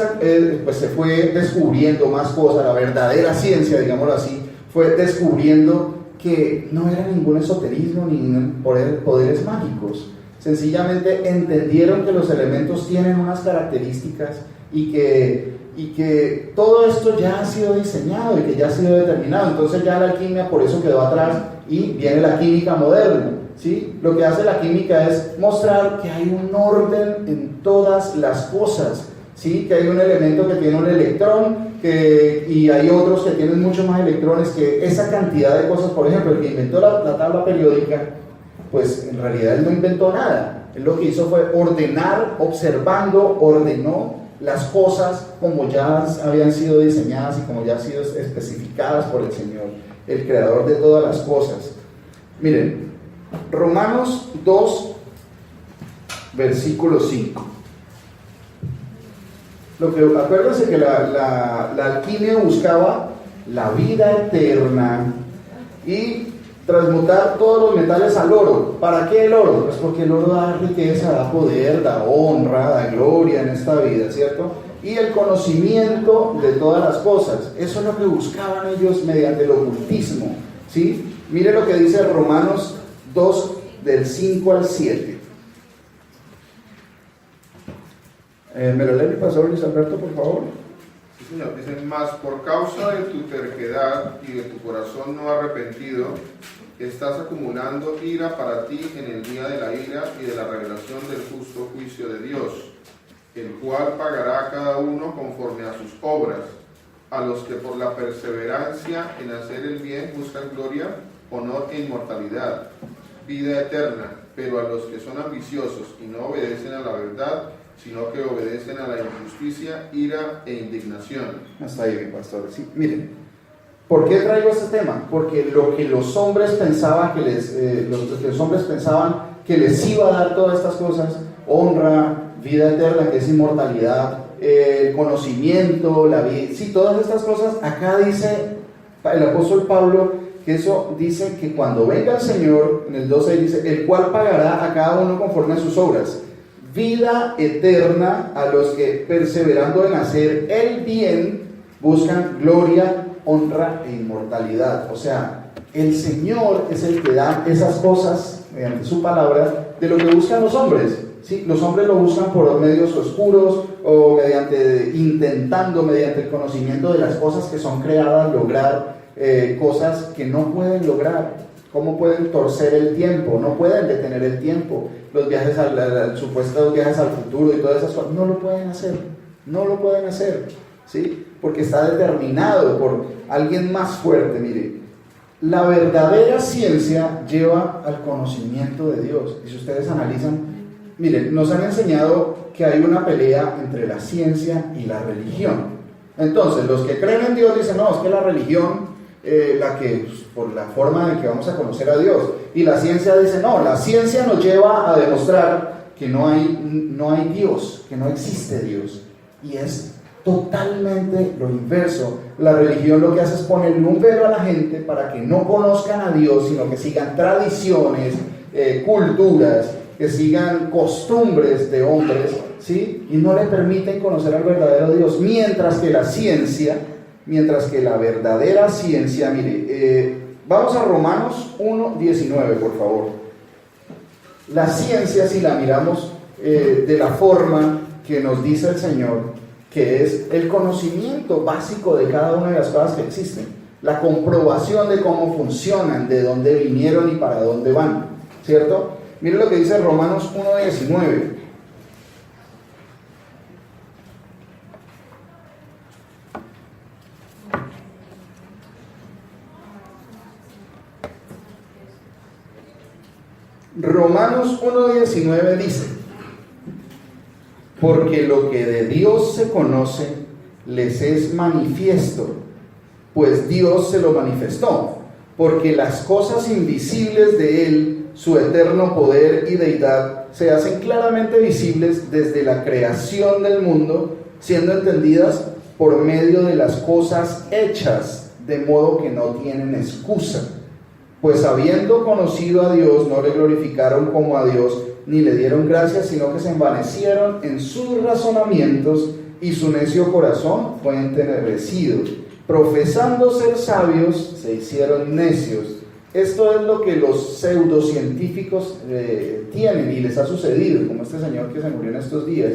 pues se fue descubriendo más cosas. La verdadera ciencia, digámoslo así, fue descubriendo que no era ningún esoterismo ni poderes mágicos. Sencillamente entendieron que los elementos tienen unas características y que todo esto ya ha sido diseñado y que ya ha sido determinado. Entonces ya la alquimia por eso quedó atrás y viene la química moderna, ¿sí? Lo que hace la química es mostrar que hay un orden en todas las cosas, ¿sí? Que hay un elemento que tiene un electrón y hay otros que tienen muchos más electrones, que esa cantidad de cosas. Por ejemplo, el que inventó la tabla periódica, pues en realidad él no inventó nada. Él lo que hizo fue ordenar, ordenó las cosas como ya habían sido diseñadas y como ya han sido especificadas por el Señor, el creador de todas las cosas. Miren, Romanos 2, versículo 5. Acuérdense que la alquimia buscaba la vida eterna y transmutar todos los metales al oro. ¿Para qué el oro? Pues porque el oro da riqueza, da poder, da honra, da gloria en esta vida, ¿cierto? Y el conocimiento de todas las cosas. Eso es lo que buscaban ellos mediante el ocultismo, ¿sí? Mire lo que dice Romanos 2, del 5 al 7. ¿Me lo lee mi pastor Luis Alberto, por favor? Sí, señor. Dicen: más por causa de tu terquedad y de tu corazón no arrepentido, estás acumulando ira para ti en el día de la ira y de la revelación del justo juicio de Dios, el cual pagará a cada uno conforme a sus obras, a los que por la perseverancia en hacer el bien buscan gloria, honor e inmortalidad, vida eterna. Pero a los que son ambiciosos y no obedecen a la verdad, sino que obedecen a la injusticia, ira e indignación. Hasta ahí, mi pastor. Sí, miren, ¿por qué traigo este tema? Porque lo que los hombres pensaban los hombres pensaban que les iba a dar todas estas cosas: honra, vida eterna, que es inmortalidad, conocimiento, la vida, sí, todas estas cosas. Acá dice el apóstol Pablo que eso dice que cuando venga el Señor, en el 12 dice: el cual pagará a cada uno conforme a sus obras. Vida eterna a los que, perseverando en hacer el bien, buscan gloria, honra e inmortalidad. O sea, el Señor es el que da esas cosas mediante su palabra de lo que buscan los hombres, ¿sí? Los hombres lo buscan por medios oscuros o intentando mediante el conocimiento de las cosas que son creadas lograr cosas que no pueden lograr. ¿Cómo pueden torcer el tiempo? No pueden detener el tiempo. Los viajes supuestos viajes al futuro y todas esas cosas, no lo pueden hacer, ¿sí? Porque está determinado por alguien más fuerte. Mire, la verdadera ciencia lleva al conocimiento de Dios. Y si ustedes analizan, miren, nos han enseñado que hay una pelea entre la ciencia y la religión. Entonces, los que creen en Dios dicen: no, es que la religión por la forma en que vamos a conocer a Dios, y la ciencia dice: no, la ciencia nos lleva a demostrar que no hay Dios, que no existe Dios. Y es totalmente lo inverso. La religión lo que hace es ponerle un velo a la gente para que no conozcan a Dios, sino que sigan tradiciones, culturas, que sigan costumbres de hombres, ¿sí? Y no le permiten conocer al verdadero Dios, mientras que la verdadera ciencia, mire, vamos a Romanos 1:19, por favor. La ciencia, si la miramos de la forma que nos dice el Señor, que es el conocimiento básico de cada una de las cosas que existen, la comprobación de cómo funcionan, de dónde vinieron y para dónde van, ¿cierto? Mire lo que dice Romanos 1:19. Romanos 1:19 dice: porque lo que de Dios se conoce les es manifiesto, pues Dios se lo manifestó, porque las cosas invisibles de Él, su eterno poder y deidad, se hacen claramente visibles desde la creación del mundo, siendo entendidas por medio de las cosas hechas, de modo que no tienen excusa. Pues habiendo conocido a Dios, no le glorificaron como a Dios, ni le dieron gracias, sino que se envanecieron en sus razonamientos, y su necio corazón fue entenebrecido. Profesando ser sabios, se hicieron necios. Esto es lo que los pseudocientíficos tienen, y les ha sucedido, como este señor que se murió en estos días.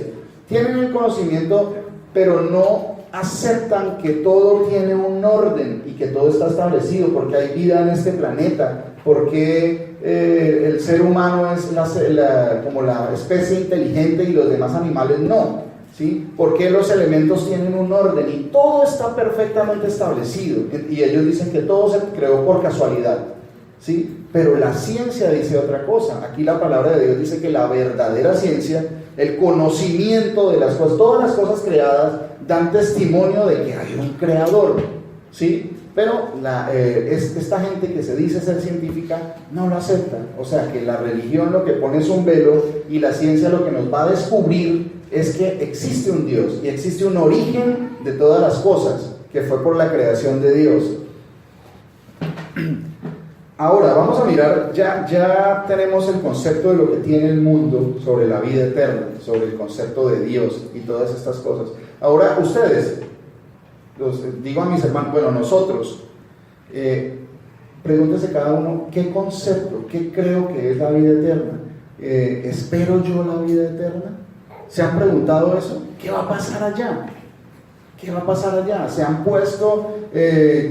Tienen el conocimiento, pero no aceptan que todo tiene un orden y que todo está establecido, porque hay vida en este planeta, porque el ser humano es como la especie inteligente y los demás animales no, ¿sí? Porque los elementos tienen un orden y todo está perfectamente establecido, y ellos dicen que todo se creó por casualidad, ¿sí? Pero la ciencia dice otra cosa. Aquí la palabra de Dios dice que la verdadera ciencia, el conocimiento de las cosas, todas las cosas creadas dan testimonio de que hay un creador, ¿sí? Pero esta gente que se dice ser científica no lo acepta. O sea que la religión lo que pone es un velo, y la ciencia lo que nos va a descubrir es que existe un Dios y existe un origen de todas las cosas, que fue por la creación de Dios. Ahora vamos a mirar, ya tenemos el concepto de lo que tiene el mundo sobre la vida eterna, sobre el concepto de Dios y todas estas cosas. Ahora ustedes, digo a mis hermanos, bueno, nosotros, pregúntese cada uno, ¿qué concepto, qué creo que es la vida eterna? ¿Espero yo la vida eterna? ¿Se han preguntado eso? ¿Qué va a pasar allá? ¿Qué va a pasar allá? ¿Se han puesto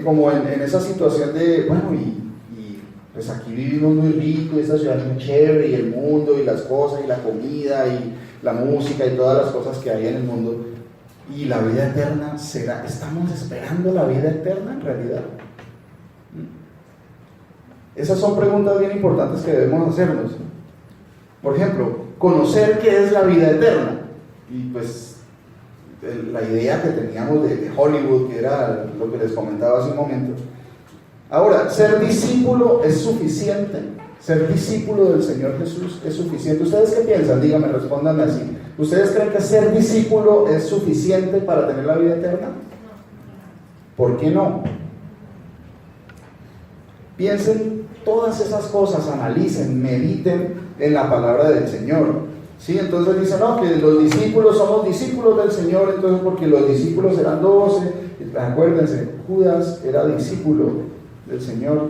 como en esa situación de, bueno, y pues aquí vivimos muy rico, esta ciudad es muy chévere, y el mundo, y las cosas, y la comida, y la música, y todas las cosas que hay en el mundo, y la vida eterna será? ¿Estamos esperando la vida eterna en realidad? Esas son preguntas bien importantes que debemos hacernos. Por ejemplo, conocer qué es la vida eterna, y pues la idea que teníamos de Hollywood, que era lo que les comentaba hace un momento. Ahora, ser discípulo es suficiente. Ser discípulo del Señor Jesús es suficiente. ¿Ustedes qué piensan? Díganme, respóndanme así. ¿Ustedes creen que ser discípulo es suficiente para tener la vida eterna? ¿Por qué no? Piensen todas esas cosas, analicen, mediten en la palabra del Señor. ¿Sí? Entonces dicen, no, que los discípulos somos discípulos del Señor, entonces porque los discípulos eran 12. Acuérdense, Judas era discípulo del Señor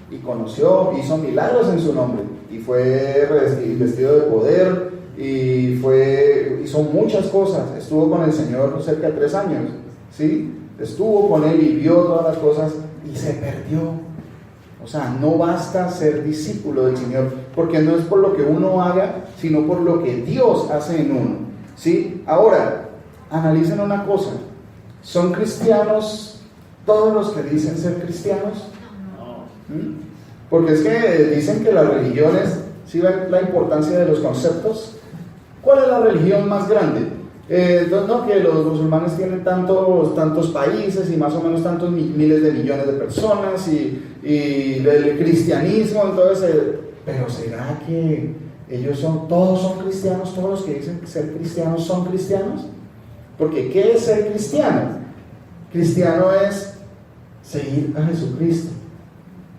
y hizo milagros en su nombre, y fue vestido de poder, y hizo muchas cosas. Estuvo con el Señor cerca de 3 años, ¿sí? Estuvo con él y vio todas las cosas, y se perdió. O sea, no basta ser discípulo del Señor, porque no es por lo que uno haga, sino por lo que Dios hace en uno, ¿sí? Ahora, analicen una cosa: ¿son cristianos todos los que dicen ser cristianos? Porque es que dicen que las religiones, ¿sí ven la importancia de los conceptos? ¿Cuál es la religión más grande? No, que los musulmanes tienen tantos países y más o menos tantos miles de millones de personas, y el cristianismo, entonces, pero ¿será que todos son cristianos? ¿Todos los que dicen ser cristianos son cristianos? Porque ¿qué es ser cristiano? Cristiano es seguir a Jesucristo,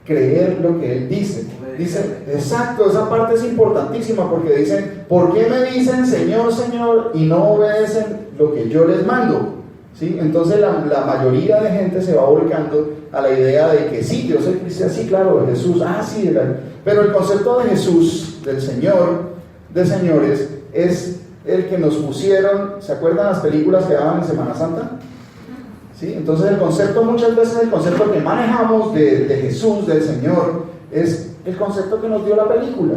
creer lo que Él dice. Dice, exacto, esa parte es importantísima, porque dicen, ¿por qué me dicen Señor, Señor, y no obedecen lo que yo les mando? ¿Sí? Entonces la mayoría de gente se va volcando a la idea de que sí, yo soy cristiano, sí, claro, de Jesús, sí, pero el concepto de Jesús, del Señor, de señores, es el que nos pusieron. ¿Se acuerdan las películas que daban en Semana Santa? ¿Sí? Entonces el concepto, muchas veces el concepto que manejamos de Jesús, del Señor, es el concepto que nos dio la película.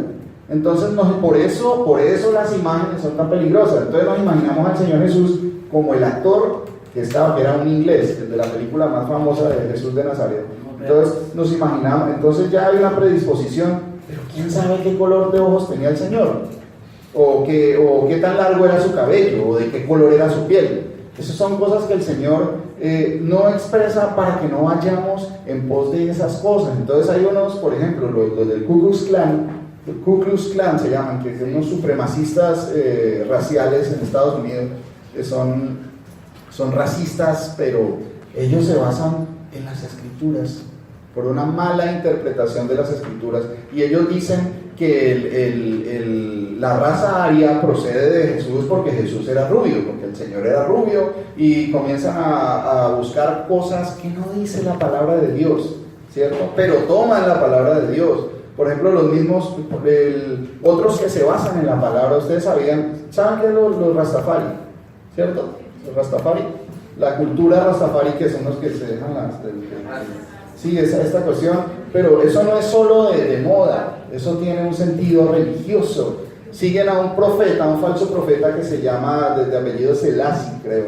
Entonces por eso las imágenes son tan peligrosas. Entonces nos imaginamos al Señor Jesús como el actor que era un inglés, el de la película más famosa de Jesús de Nazaret. Entonces nos imaginamos, entonces ya hay una predisposición pero quién sabe qué color de ojos tenía el Señor, o qué tan largo era su cabello, o de qué color era su piel. Esas son cosas que el Señor no expresa para que no vayamos en pos de esas cosas. Entonces hay unos, por ejemplo, los del Ku Klux Klan se llaman, que son unos supremacistas raciales en Estados Unidos, que son racistas, pero ellos se basan en las Escrituras, por una mala interpretación de las Escrituras, y ellos dicen que la raza aria procede de Jesús porque Jesús era rubio, porque el Señor era rubio, y comienzan a buscar cosas que no dice la palabra de Dios, ¿cierto? Pero toman la palabra de Dios. Por ejemplo, los mismos, otros que se basan en la palabra, ustedes saben qué es los Rastafari, ¿cierto? Los Rastafari, la cultura Rastafari, que son los que se dejan sí, esta cuestión, pero eso no es solo de moda, eso tiene un sentido religioso. Siguen a un profeta, un falso profeta que se llama, de apellido Selassie, creo,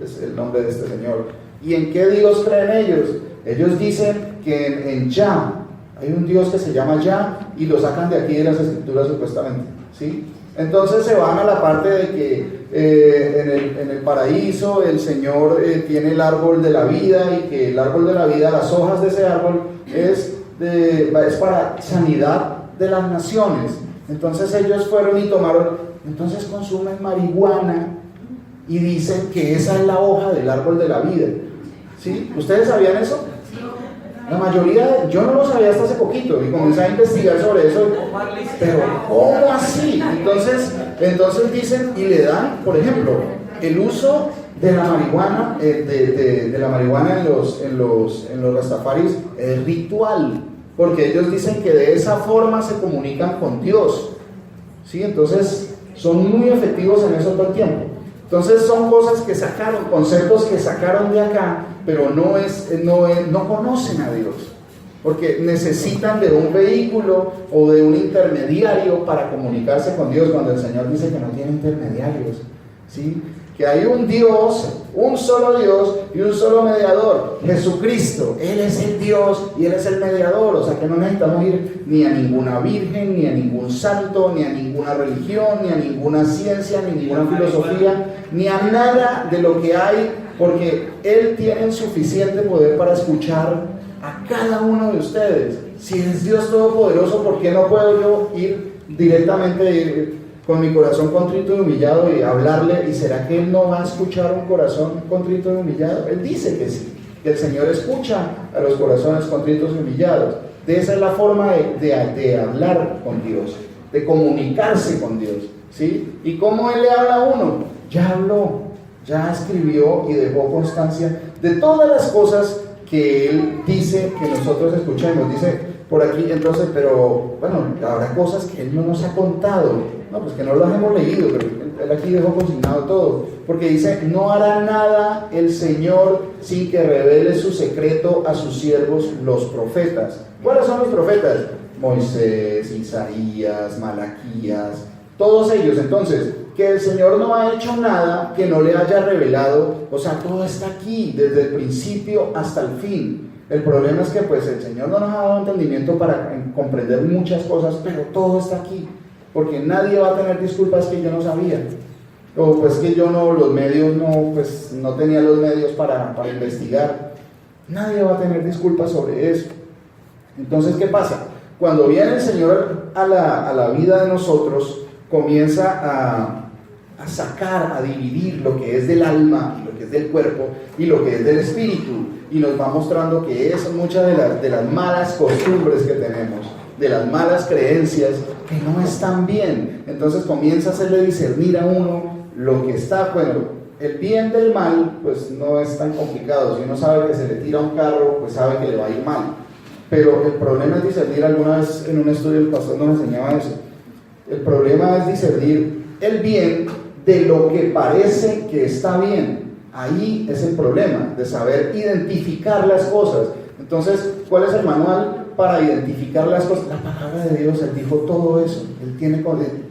es el nombre de este señor. ¿Y en qué Dios creen ellos? Ellos dicen que en Yah, hay un Dios que se llama Yah, y lo sacan de aquí de las Escrituras supuestamente, ¿sí? Entonces se van a la parte de que en el paraíso el Señor tiene el árbol de la vida, y que el árbol de la vida, las hojas de ese árbol es para sanidad de las naciones. Entonces ellos fueron y entonces consumen marihuana y dicen que esa es la hoja del árbol de la vida, ¿sí? ¿Ustedes sabían eso? La mayoría, yo no lo sabía hasta hace poquito y comencé a investigar sobre eso, pero ¿cómo así? Entonces dicen y le dan, por ejemplo, el uso de la marihuana, de la marihuana en los rastafaris es ritual, porque ellos dicen que de esa forma se comunican con Dios, ¿sí? Entonces son muy efectivos en eso todo el tiempo. Entonces son cosas que sacaron, conceptos que sacaron de acá, pero no conocen a Dios, porque necesitan de un vehículo o de un intermediario para comunicarse con Dios, cuando el Señor dice que no tiene intermediarios, ¿sí? Que hay un Dios, un solo Dios y un solo mediador, Jesucristo. Él es el Dios y Él es el mediador, o sea que no necesitamos ir ni a ninguna virgen, ni a ningún santo, ni a ninguna religión, ni a ninguna ciencia, ni a ninguna filosofía, ni a nada de lo que hay, porque Él tiene suficiente poder para escuchar a cada uno de ustedes. Si es Dios Todopoderoso, ¿por qué no puedo yo ir directamente con mi corazón contrito y humillado y hablarle? ¿Y será que Él no va a escuchar un corazón contrito y humillado? Él dice que sí, que el Señor escucha a los corazones contritos y humillados. De esa es la forma de hablar con Dios, de comunicarse con Dios, ¿sí? ¿Y cómo Él le habla a uno? Ya habló, ya escribió y dejó constancia de todas las cosas que Él dice que nosotros escuchemos. Dice por aquí entonces, pero bueno, habrá cosas que Él no nos ha contado. No, pues que no las hemos leído, pero Él aquí dejó consignado todo, porque dice, no hará nada el Señor sin que revele su secreto a sus siervos los profetas. ¿Cuáles son los profetas? Moisés, Isaías, Malaquías, todos ellos. Entonces, que el Señor no ha hecho nada que no le haya revelado, o sea, todo está aquí, desde el principio hasta el fin. El problema es que pues el Señor no nos ha dado entendimiento para comprender muchas cosas, pero todo está aquí. Porque nadie va a tener disculpas que yo no sabía, o pues que yo no, los medios no tenía los medios para investigar. Nadie va a tener disculpas sobre eso. Entonces, ¿qué pasa? Cuando viene el Señor a la vida de nosotros, comienza a sacar, a dividir lo que es del alma, lo que es del cuerpo y lo que es del espíritu, y nos va mostrando que son muchas de las malas costumbres que tenemos, de las malas creencias que no están bien. Entonces comienza a hacerle discernir a uno lo que está, bueno, el bien del mal pues no es tan complicado. Si uno sabe que se le tira un carro, pues sabe que le va a ir mal, pero el problema es discernir. Alguna vez en un estudio el pastor nos enseñaba eso. El problema es discernir el bien de lo que parece que está bien. Ahí es el problema, de saber identificar las cosas. Entonces, ¿cuál es el manual para identificar las cosas? La palabra de Dios. Él dijo todo eso. Él tiene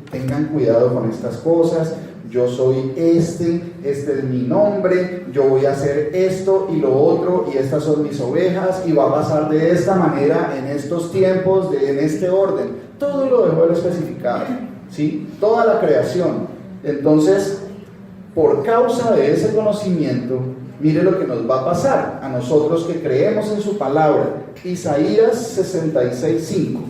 tengan cuidado con estas cosas, yo soy este es mi nombre, yo voy a hacer esto y lo otro, y estas son mis ovejas, y va a pasar de esta manera, en estos tiempos, en este orden. Todo lo dejó él especificado, ¿sí? Toda la creación. Entonces, por causa de ese conocimiento, mire lo que nos va a pasar a nosotros que creemos en su palabra. Isaías 66:5.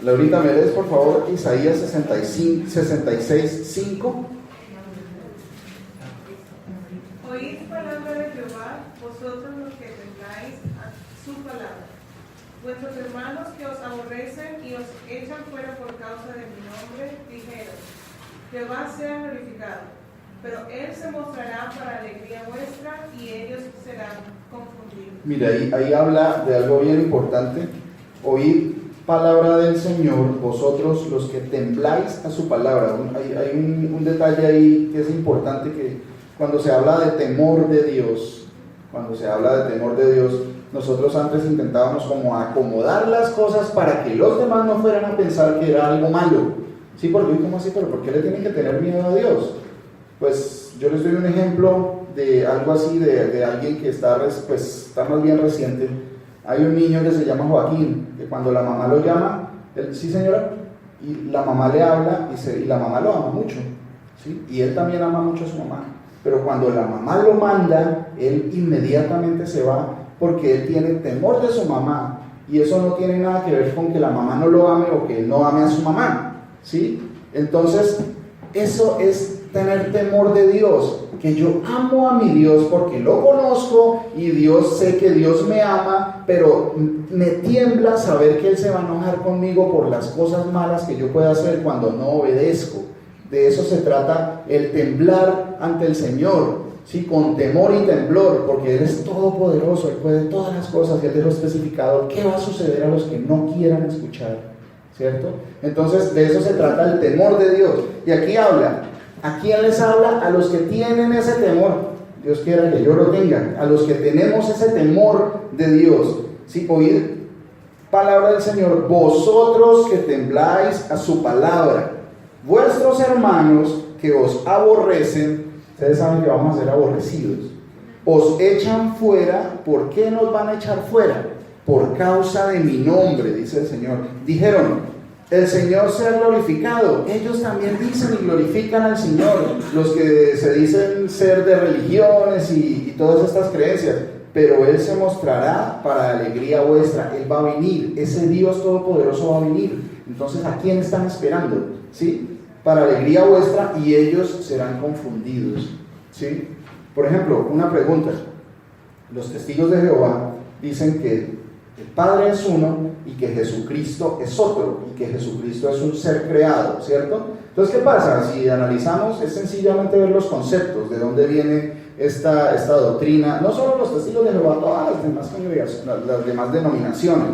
Laurita, ¿me lees por favor Isaías 66:5? Oíd palabra de Jehová, vosotros los que tengáis su palabra. Vuestros hermanos que os aborrecen y os echan fuera por causa de mi nombre, dijeron: Jehová sea glorificado. Pero él se mostrará para alegría vuestra y ellos serán confundidos. Mira, ahí habla de algo bien importante. Oíd palabra del Señor, vosotros los que tembláis a su palabra. Hay un detalle ahí que es importante, que cuando se habla de temor de Dios, nosotros antes intentábamos como acomodar las cosas para que los demás no fueran a pensar que era algo malo. Sí, porque ¿cómo así? ¿Pero por qué le tienen que tener miedo a Dios? Pues yo les doy un ejemplo de algo así, de alguien que está más bien reciente. Hay un niño que se llama Joaquín, que cuando la mamá lo llama, él, sí señora, y la mamá le habla y la mamá lo ama mucho, ¿sí? Y él también ama mucho a su mamá, pero cuando la mamá lo manda, él inmediatamente se va porque él tiene temor de su mamá, y eso no tiene nada que ver con que la mamá no lo ame o que él no ame a su mamá, ¿sí? Entonces, eso es tener temor de Dios, que yo amo a mi Dios porque lo conozco y sé que Dios me ama, pero me tiembla saber que Él se va a enojar conmigo por las cosas malas que yo pueda hacer cuando no obedezco. De eso se trata el temblar ante el Señor, ¿sí? Con temor y temblor, porque Él es todopoderoso, Él puede todas las cosas, y Él dejó especificado qué va a suceder a los que no quieran escuchar, ¿cierto? Entonces de eso se trata el temor de Dios. Y aquí habla. ¿A quién les habla? A los que tienen ese temor. Dios quiera que yo lo tenga. A los que tenemos ese temor de Dios. ¿Sí? Oíd palabra del Señor, vosotros que tembláis a su palabra. Vuestros hermanos que os aborrecen, ustedes saben que vamos a ser aborrecidos, os echan fuera. ¿Por qué nos van a echar fuera? Por causa de mi nombre, dice el Señor. Dijeron: el Señor sea glorificado. Ellos también dicen y glorifican al Señor, los que se dicen ser de religiones y todas estas creencias, pero Él se mostrará para alegría vuestra. Él va a venir, ese Dios todopoderoso va a venir. Entonces, ¿a quién están esperando? ¿Sí? Para alegría vuestra, y ellos serán confundidos. ¿Sí? Por ejemplo, una pregunta. Los testigos de Jehová dicen que el Padre es uno y que Jesucristo es otro, y que Jesucristo es un ser creado, ¿cierto? Entonces, ¿qué pasa? Si analizamos, es sencillamente ver los conceptos, de dónde viene esta doctrina, no solo los testigos de Jehová, todas las demás congregaciones, las demás denominaciones.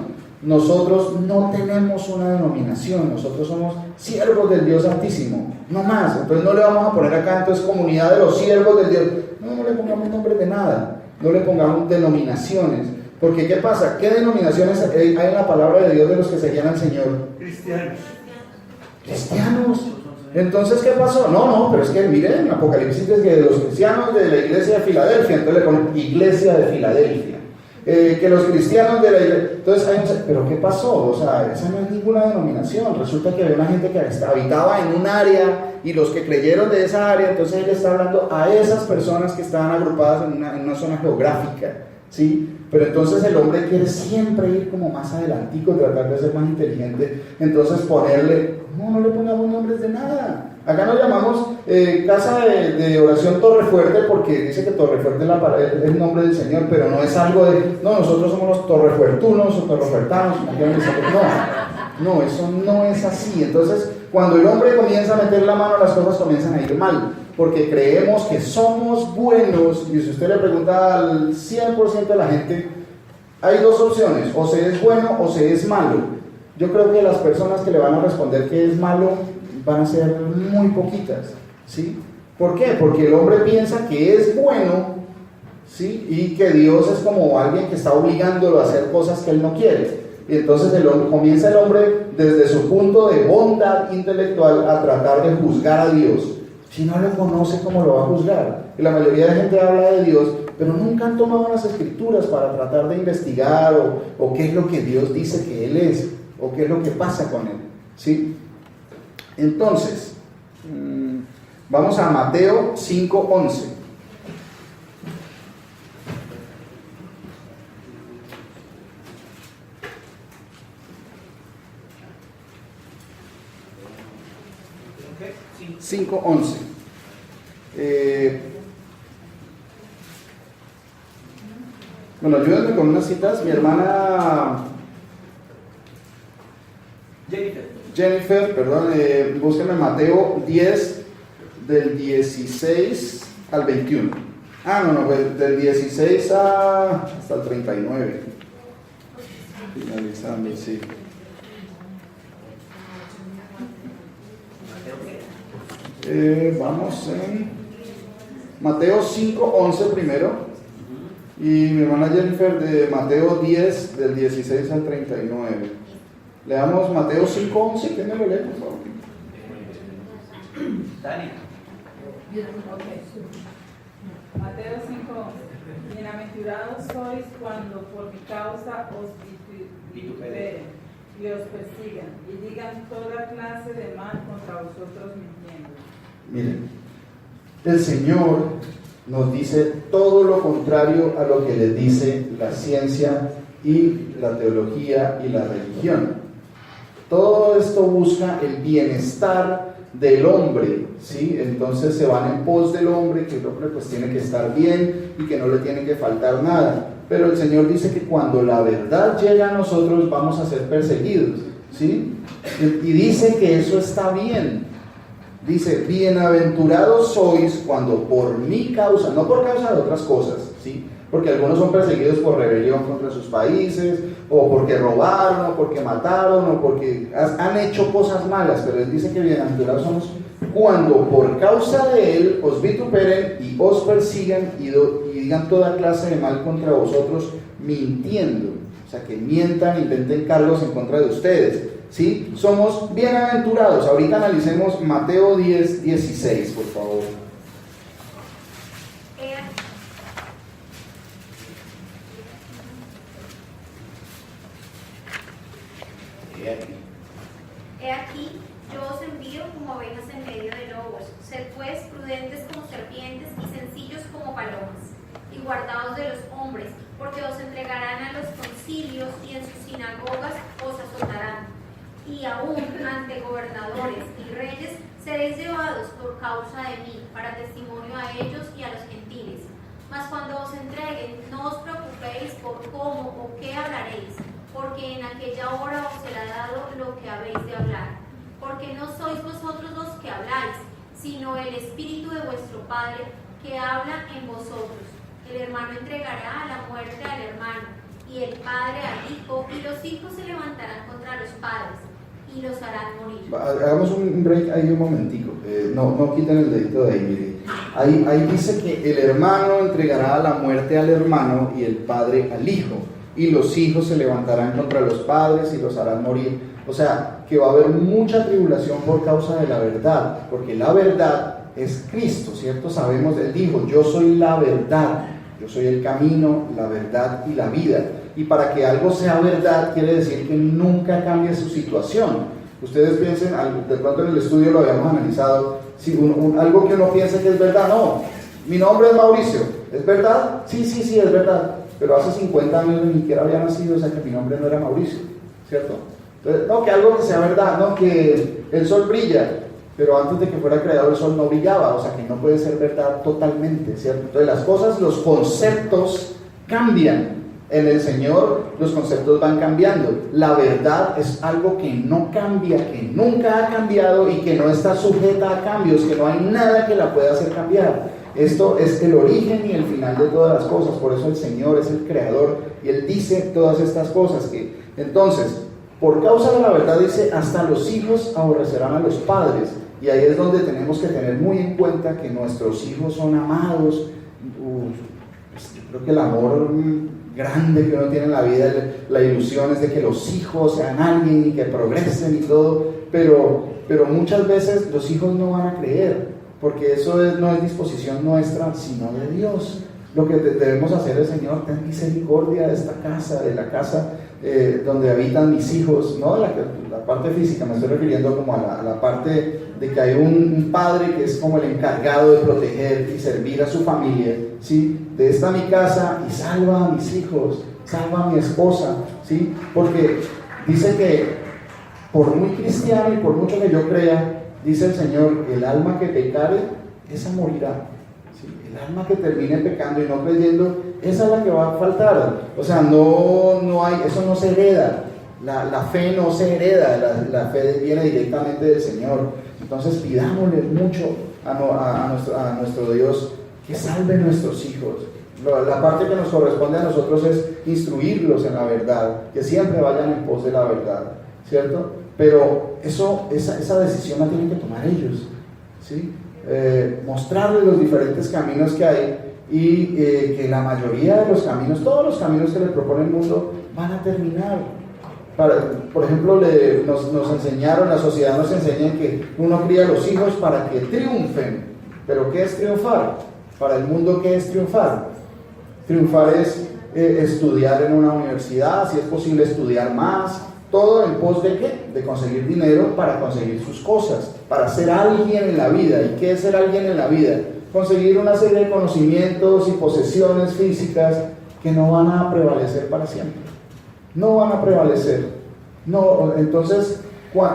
Nosotros no tenemos una denominación, nosotros somos siervos del Dios Altísimo, no más. Entonces no le vamos a poner acá, entonces, comunidad de los siervos del Dios. No le pongamos nombres de nada, no le pongamos denominaciones. Porque ¿qué pasa? ¿Qué denominaciones hay en la palabra de Dios de los que seguían al Señor? Cristianos. Entonces, ¿qué pasó? No, pero es que miren, en Apocalipsis dice que los cristianos de la iglesia de Filadelfia, entonces le ponen iglesia de Filadelfia. Que los cristianos de la iglesia, entonces, ¿pero qué pasó? O sea, esa no es ninguna denominación. Resulta que había una gente que habitaba en un área, y los que creyeron de esa área, entonces él está hablando a esas personas que estaban agrupadas en una zona geográfica, ¿sí? Pero entonces el hombre quiere siempre ir como más adelantico, tratar de ser más inteligente. Entonces ponerle, no le pongamos nombres de nada. Acá nos llamamos Casa de Oración Torrefuerte, porque dice que Torrefuerte es el nombre del Señor, pero no es algo de, no, nosotros somos los torrefuertunos o torrefuertanos. No, eso no es así. Entonces, cuando el hombre comienza a meter la mano, las cosas comienzan a ir mal. porque creemos que somos buenos. Y si usted le pregunta al 100% de la gente, hay dos opciones: o se es bueno o se es malo. Yo creo que las personas que le van a responder que es malo van a ser muy poquitas, ¿sí? ¿Por qué? Porque el hombre piensa que es bueno, ¿sí? Y que Dios es como alguien que está obligándolo a hacer cosas que él no quiere. Y entonces comienza el hombre desde su punto de bondad intelectual a tratar de juzgar a Dios. Si no lo conoce, ¿cómo lo va a juzgar? Y la mayoría de gente habla de Dios, pero nunca han tomado las escrituras para tratar de investigar o qué es lo que Dios dice que Él es, o qué es lo que pasa con Él, ¿sí? Entonces, vamos a Mateo 5:11. ¿Qué? 5:11. Bueno, ayúdenme con unas citas. Mi hermana Jennifer, perdón, búsquenme Mateo 10, del 16 al 21. No, pues del 16 hasta el 39. Finalizando, sí. Vamos en Mateo 5:11 primero. Y mi hermana Jennifer de Mateo 10, del 16 al 39. Leamos Mateo 5:11. ¿Quién me lo lee, por favor? Dani. Mateo 5:11. Bienaventurados sois cuando por mi causa os vituperen y os persigan y digan toda clase de mal contra vosotros mintiendo. Miren, el Señor nos dice todo lo contrario a lo que les dice la ciencia y la teología y la religión. Todo esto busca el bienestar del hombre, ¿sí? Entonces se van en pos del hombre, que el hombre pues tiene que estar bien y que no le tiene que faltar nada. Pero el Señor dice que cuando la verdad llega a nosotros vamos a ser perseguidos, ¿sí? Y dice que eso está bien. Dice, bienaventurados sois cuando por mi causa, no por causa de otras cosas, ¿sí? Porque algunos son perseguidos por rebelión contra sus países, o porque robaron, o porque mataron, o porque han hecho cosas malas, pero Él dice que bienaventurados somos cuando por causa de Él os vituperen y os persigan y digan toda clase de mal contra vosotros, mintiendo. O sea, que mientan, inventen cargos en contra de ustedes, ¿sí? Somos bienaventurados. Ahorita analicemos Mateo 10, 16, por favor. He aquí, yo os envío como ovejas en medio de lobos. Sed pues prudentes como serpientes y sencillos como palomas. Y guardaos de los hombres, porque os entregarán a los concilios y en sus sinagogas os azotarán. Y aún ante gobernadores y reyes seréis llevados por causa de mí, para testimonio a ellos y a los gentiles. Mas cuando os entreguen, no os preocupéis por cómo o qué hablaréis, porque en aquella hora os será dado lo que habéis de hablar. Porque no sois vosotros los que habláis, sino el Espíritu de vuestro Padre que habla en vosotros. El hermano entregará a la muerte al hermano, y el padre al hijo, y los hijos se levantarán contra los padres, y los harán morir. Hagamos un break ahí un momentico. No quiten el dedito de ahí. Ahí dice que el hermano entregará a la muerte al hermano y el padre al hijo, y los hijos se levantarán contra los padres y los harán morir. O sea, que va a haber mucha tribulación por causa de la verdad, porque la verdad es Cristo, ¿cierto? Sabemos, Él dijo, yo soy la verdad, yo soy el camino, la verdad y la vida. Y para que algo sea verdad quiere decir que nunca cambie su situación. Ustedes piensen, de pronto en el estudio lo habíamos analizado, si algo que uno piensa que es verdad, no, mi nombre es Mauricio, ¿es verdad? Sí, es verdad, pero hace 50 años ni siquiera había nacido, o sea que mi nombre no era Mauricio, ¿cierto? Entonces, no, que algo que sea verdad, no, que el sol brilla, pero antes de que fuera creado el sol no brillaba, o sea que no puede ser verdad totalmente, ¿cierto? Entonces las cosas, los conceptos cambian, En el Señor los conceptos van cambiando. La verdad es algo que no cambia, que nunca ha cambiado y que no está sujeta a cambios, que no hay nada que la pueda hacer cambiar. Esto es el origen y el final de todas las cosas. Por eso el Señor es el creador y Él dice todas estas cosas. Entonces, por causa de la verdad dice, hasta los hijos aborrecerán a los padres. Y ahí es donde tenemos que tener muy en cuenta que nuestros hijos son amados. Yo creo que el amor grande que uno tiene en la vida, la ilusión es de que los hijos sean alguien y que progresen y todo, pero muchas veces los hijos no van a creer, porque eso no es disposición nuestra, sino de Dios. Lo que debemos hacer es, Señor, ten misericordia de esta casa, de la casa donde habitan mis hijos, no la parte física, me estoy refiriendo como a la parte de que hay un padre que es como el encargado de proteger y servir a su familia, ¿sí? De esta mi casa y salva a mis hijos, salva a mi esposa, ¿sí? Porque dice que por muy cristiano y por mucho que yo crea, dice el Señor, el alma que pecare, esa morirá. ¿Sí? El alma que termine pecando y no creyendo, esa es la que va a faltar. O sea, no hay, eso no se hereda. La fe no se hereda, la fe viene directamente del Señor. Entonces pidámosle mucho a nuestro Dios que salve a nuestros hijos. La parte que nos corresponde a nosotros es instruirlos en la verdad, que siempre vayan en pos de la verdad, ¿cierto? Pero esa decisión la tienen que tomar ellos, ¿sí? Mostrarles los diferentes caminos que hay y que la mayoría de los caminos, todos los caminos que le propone el mundo van a terminar. Por ejemplo, nos enseñaron, la sociedad nos enseña que uno cría a los hijos para que triunfen. ¿Pero qué es triunfar? Para el mundo, ¿qué es triunfar? Triunfar es estudiar en una universidad, si es posible estudiar más, todo en pos de ¿qué? De conseguir dinero para conseguir sus cosas, para ser alguien en la vida. ¿Y qué es ser alguien en la vida? Conseguir una serie de conocimientos y posesiones físicas que no van a prevalecer para siempre. No van a prevalecer. No, entonces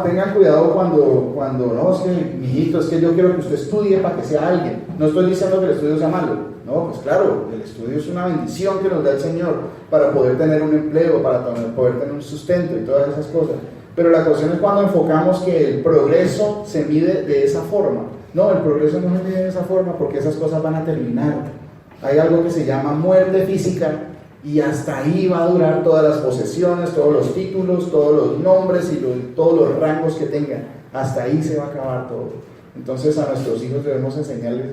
tengan cuidado cuando no, es que mijito, es que yo quiero que usted estudie para que sea alguien. No estoy diciendo que el estudio sea malo. No, pues claro, el estudio es una bendición que nos da el Señor para poder tener un empleo, para poder tener un sustento y todas esas cosas. Pero la cuestión es cuando enfocamos que el progreso se mide de esa forma. No, el progreso no se mide de esa forma porque esas cosas van a terminar. Hay algo que se llama muerte física y hasta ahí va a durar todas las posesiones, todos los títulos, todos los nombres y todos los rangos que tengan. Hasta ahí se va a acabar todo. Entonces a nuestros hijos debemos enseñarles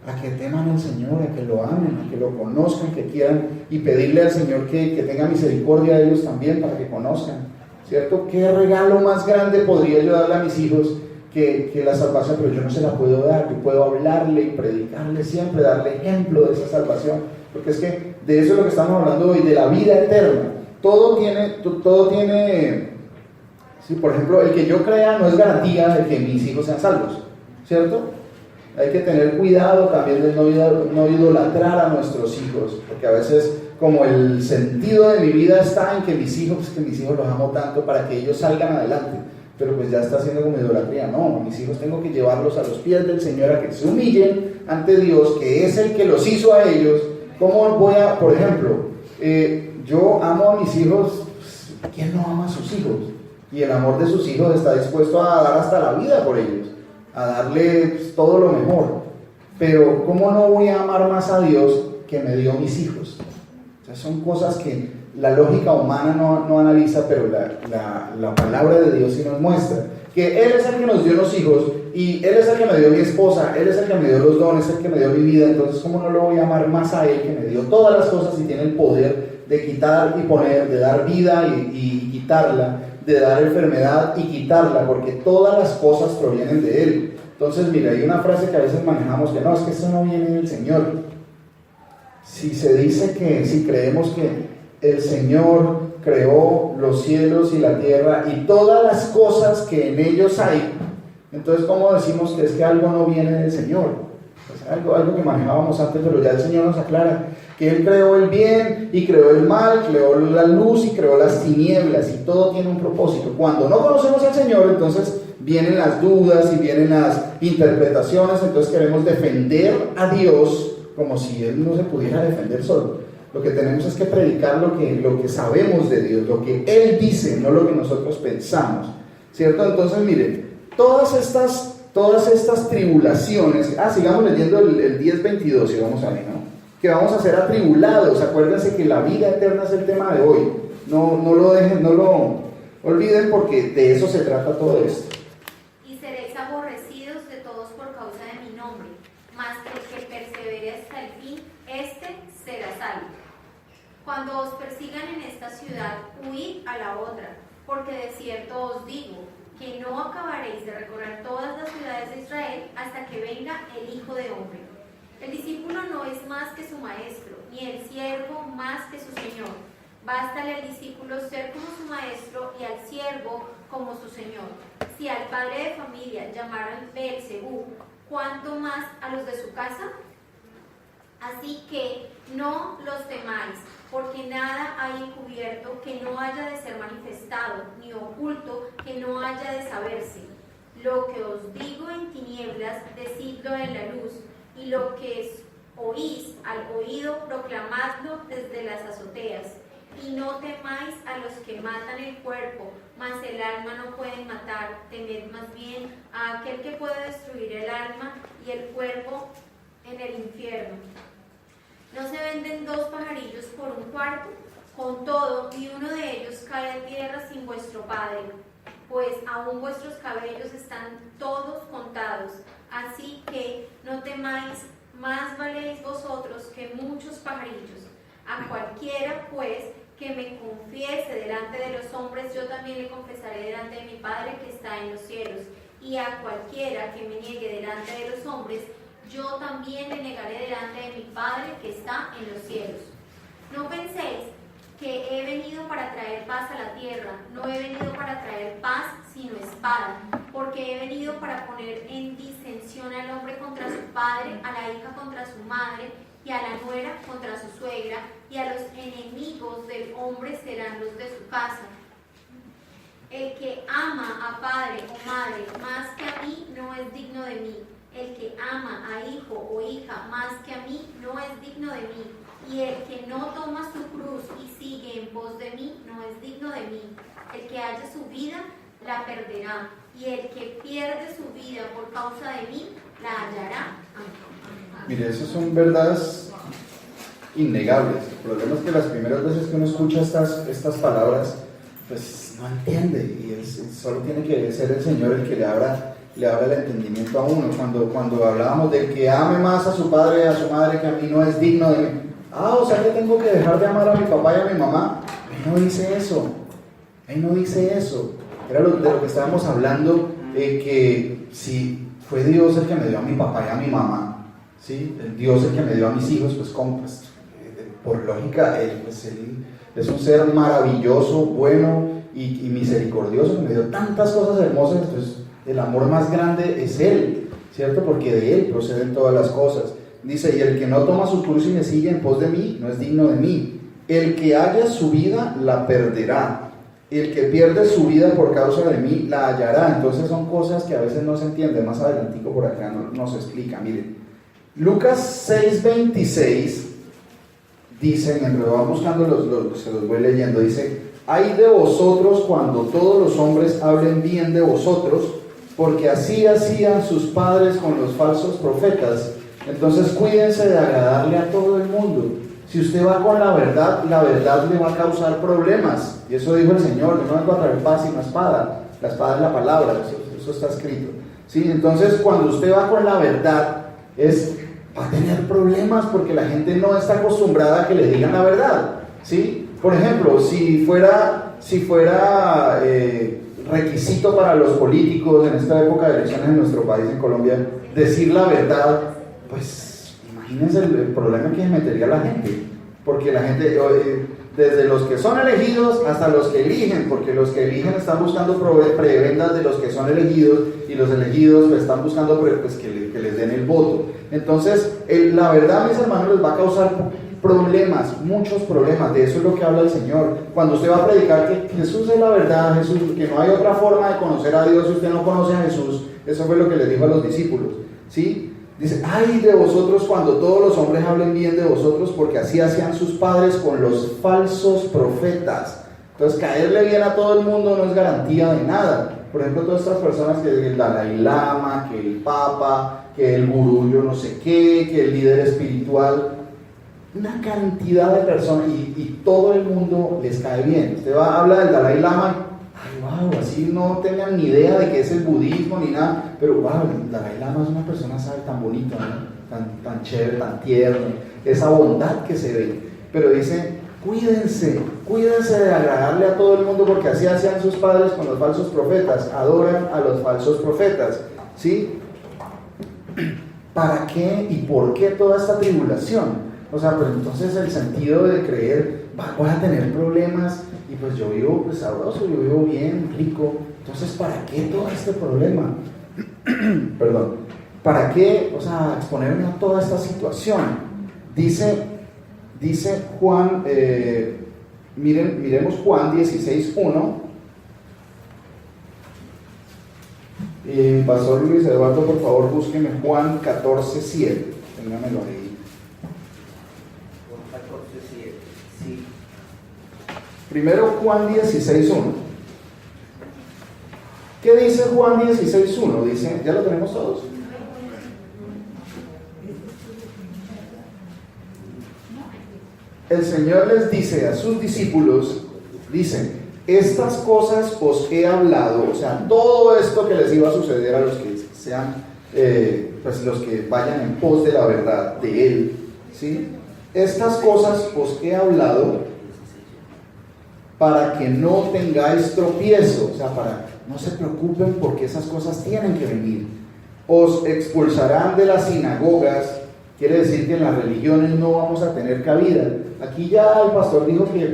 a que teman al Señor, a que lo amen, a que lo conozcan, que quieran, y pedirle al Señor que tenga misericordia de ellos también para que conozcan, ¿cierto? ¿Qué regalo más grande podría yo darle a mis hijos que la salvación? Pero yo no se la puedo dar. Yo puedo hablarle y predicarle siempre, darle ejemplo de esa salvación, porque es que de eso es lo que estamos hablando hoy, de la vida eterna. Todo tiene, sí, por ejemplo, el que yo crea no es garantía de que mis hijos sean salvos, ¿cierto? Hay que tener cuidado también de no idolatrar a nuestros hijos, porque a veces como el sentido de mi vida está en que mis hijos los amo tanto para que ellos salgan adelante, pero pues ya está haciendo como idolatría. No, mis hijos tengo que llevarlos a los pies del Señor, a que se humillen ante Dios, que es el que los hizo a ellos. ¿Cómo voy a, por ejemplo, yo amo a mis hijos? ¿Quién no ama a sus hijos? Y el amor de sus hijos está dispuesto a dar hasta la vida por ellos, a darle pues, todo lo mejor. Pero ¿cómo no voy a amar más a Dios que me dio mis hijos? O sea, son cosas que la lógica humana no analiza, pero la palabra de Dios sí nos muestra. Que Él es el que nos dio los hijos, y Él es el que me dio mi esposa, Él es el que me dio los dones, el que me dio mi vida. Entonces, ¿cómo no lo voy a amar más a Él, que me dio todas las cosas y tiene el poder de quitar y poner, de dar vida y quitarla, de dar enfermedad y quitarla, porque todas las cosas provienen de Él? Entonces, mira, hay una frase que a veces manejamos que no, es que eso no viene del Señor. Si se dice que, si creemos que el Señor creó los cielos y la tierra y todas las cosas que en ellos hay, entonces ¿cómo decimos que es que algo no viene del Señor? Pues algo que manejábamos antes, pero ya el Señor nos aclara que Él creó el bien y creó el mal, creó la luz y creó las tinieblas, y todo tiene un propósito. Cuando no conocemos al Señor, entonces vienen las dudas y vienen las interpretaciones, entonces queremos defender a Dios como si Él no se pudiera defender solo. Lo que tenemos es que predicar lo que sabemos de Dios, lo que Él dice, no lo que nosotros pensamos, ¿cierto? Entonces, miren, todas estas tribulaciones, sigamos leyendo el 10:22, si vamos a ver, ¿no? Que vamos a ser atribulados. Acuérdense que la vida eterna es el tema de hoy. No lo dejen, no lo olviden, porque de eso se trata todo esto. Y seréis aborrecidos de todos por causa de mi nombre, mas el que persevere hasta el fin, éste será salvo. Cuando os persigan en esta ciudad, huid a la otra, porque de cierto os digo que no acabaréis de recorrer todas las ciudades de Israel hasta que venga el Hijo de Hombre. El discípulo no es más que su maestro, ni el siervo más que su señor. Bástale al discípulo ser como su maestro y al siervo como su señor. Si al padre de familia llamaran Beelzebú, ¿cuánto más a los de su casa? Así que no los temáis, porque nada hay encubierto que no haya de ser manifestado, ni oculto que no haya de saberse. Lo que os digo en tinieblas, decidlo en la luz, y lo que oís al oído, proclamadlo desde las azoteas. Y no temáis a los que matan el cuerpo, mas el alma no pueden matar. Temed más bien a aquel que puede destruir el alma y el cuerpo en el infierno. ¿No se venden 2 pajarillos por un cuarto? Con todo, ni uno de ellos cae a tierra sin vuestro Padre, pues aún vuestros cabellos están todos contados. Así que no temáis, más valéis vosotros que muchos pajarillos. A cualquiera, pues, que me confiese delante de los hombres, yo también le confesaré delante de mi Padre que está en los cielos. Y a cualquiera que me niegue delante de los hombres, yo también le negaré delante de mi Padre que está en los cielos. No penséis que he venido para traer paz a la tierra. No he venido para traer paz, sino espada, porque he venido para poner en disensión al hombre contra su padre, a la hija contra su madre, y a la nuera contra su suegra, y a los enemigos del hombre serán los de su casa. El que ama a padre o madre más que a mí no es digno de mí. El que ama a hijo o hija más que a mí no es digno de mí. Y el que no toma su cruz y sigue en pos de mí no es digno de mí. El que haya su vida la perderá, y el que pierde su vida por causa de mí la hallará. Mire, esas son verdades innegables. El problema es que las primeras veces que uno escucha estas palabras, pues no entiende, y solo tiene que ser el Señor el que le abra el entendimiento a uno. Cuando hablábamos del que ame más a su padre y a su madre que a mí no es digno de mí. O sea que tengo que dejar de amar a mi papá y a mi mamá. Él no dice eso. Él no dice eso. Era de lo que estábamos hablando, que si fue Dios el que me dio a mi papá y a mi mamá, ¿sí? El Dios el que me dio a mis hijos, pues por lógica, él es un ser maravilloso, bueno y misericordioso, que me dio tantas cosas hermosas. Entonces el amor más grande es Él, ¿cierto? Porque de Él proceden todas las cosas. Dice, y el que no toma su cruz y me sigue en pos de mí, no es digno de mí. El que haya su vida, la perderá. El que pierde su vida por causa de mí, la hallará. Entonces son cosas que a veces no se entienden. Más adelantico por acá nos explica. Miren, Lucas 6:26 dice, mientras van buscando se los voy leyendo, dice, ay de vosotros cuando todos los hombres hablen bien de vosotros, porque así hacían sus padres con los falsos profetas. Entonces cuídense de agradarle a todo el mundo. Si usted va con la verdad le va a causar problemas. Y eso dijo el Señor, yo no vengo a traer paz sino espada. La espada es la palabra, eso está escrito. ¿Sí? Entonces cuando usted va con la verdad, va a tener problemas porque la gente no está acostumbrada a que le digan la verdad. ¿Sí? Por ejemplo, si fuera requisito para los políticos en esta época de elecciones en nuestro país, en Colombia, decir la verdad, pues imagínense el problema que se metería la gente, porque la gente, desde los que son elegidos hasta los que eligen, porque los que eligen están buscando prebendas de los que son elegidos, y los elegidos pues, están buscando pues, que les den el voto. Entonces, la verdad, mis hermanos, les va a causar problemas, muchos problemas. De eso es lo que habla el Señor. Cuando usted va a predicar que Jesús es la verdad, Jesús, que no hay otra forma de conocer a Dios si usted no conoce a Jesús, eso fue lo que les dijo a los discípulos, ¿sí? Dice, ay de vosotros cuando todos los hombres hablen bien de vosotros, porque así hacían sus padres con los falsos profetas. Entonces, caerle bien a todo el mundo no es garantía de nada. Por ejemplo, todas estas personas que el Dalai Lama, que el Papa, que el gurú yo no sé qué, que el líder espiritual, una cantidad de personas y todo el mundo les cae bien. Usted habla del Dalai Lama, ay wow, así no tengan ni idea de qué es el budismo ni nada, pero wow, el Dalai Lama es una persona, sabe, tan bonita, ¿no? tan chévere, tan tierna, esa bondad que se ve. Pero dice, cuídense de agradarle a todo el mundo, porque así hacían sus padres con los falsos profetas, adoran a los falsos profetas, ¿sí? ¿Para qué y por qué toda esta tribulación? O sea, pues entonces el sentido de creer, voy a tener problemas y pues yo vivo pues sabroso, yo vivo bien, rico, entonces ¿para qué todo este problema? Perdón, ¿para qué, o sea, exponerme a toda esta situación? Dice Juan, miremos Juan 16:1. Pastor Luis Eduardo, por favor, búsqueme Juan 14:7. Téngamelo ahí. Juan 14:7. Sí. Primero Juan 16:1. ¿Qué dice Juan 16:1? Dice, ¿ya lo tenemos todos? El Señor les dice a sus discípulos, dice, estas cosas os he hablado, o sea, todo esto que les iba a suceder a los que sean, pues los que vayan en pos de la verdad de Él, ¿sí? Estas cosas os he hablado para que no tengáis tropiezo, o sea, no se preocupen porque esas cosas tienen que venir. Os expulsarán de las sinagogas, quiere decir que en las religiones no vamos a tener cabida. Aquí ya el pastor dijo que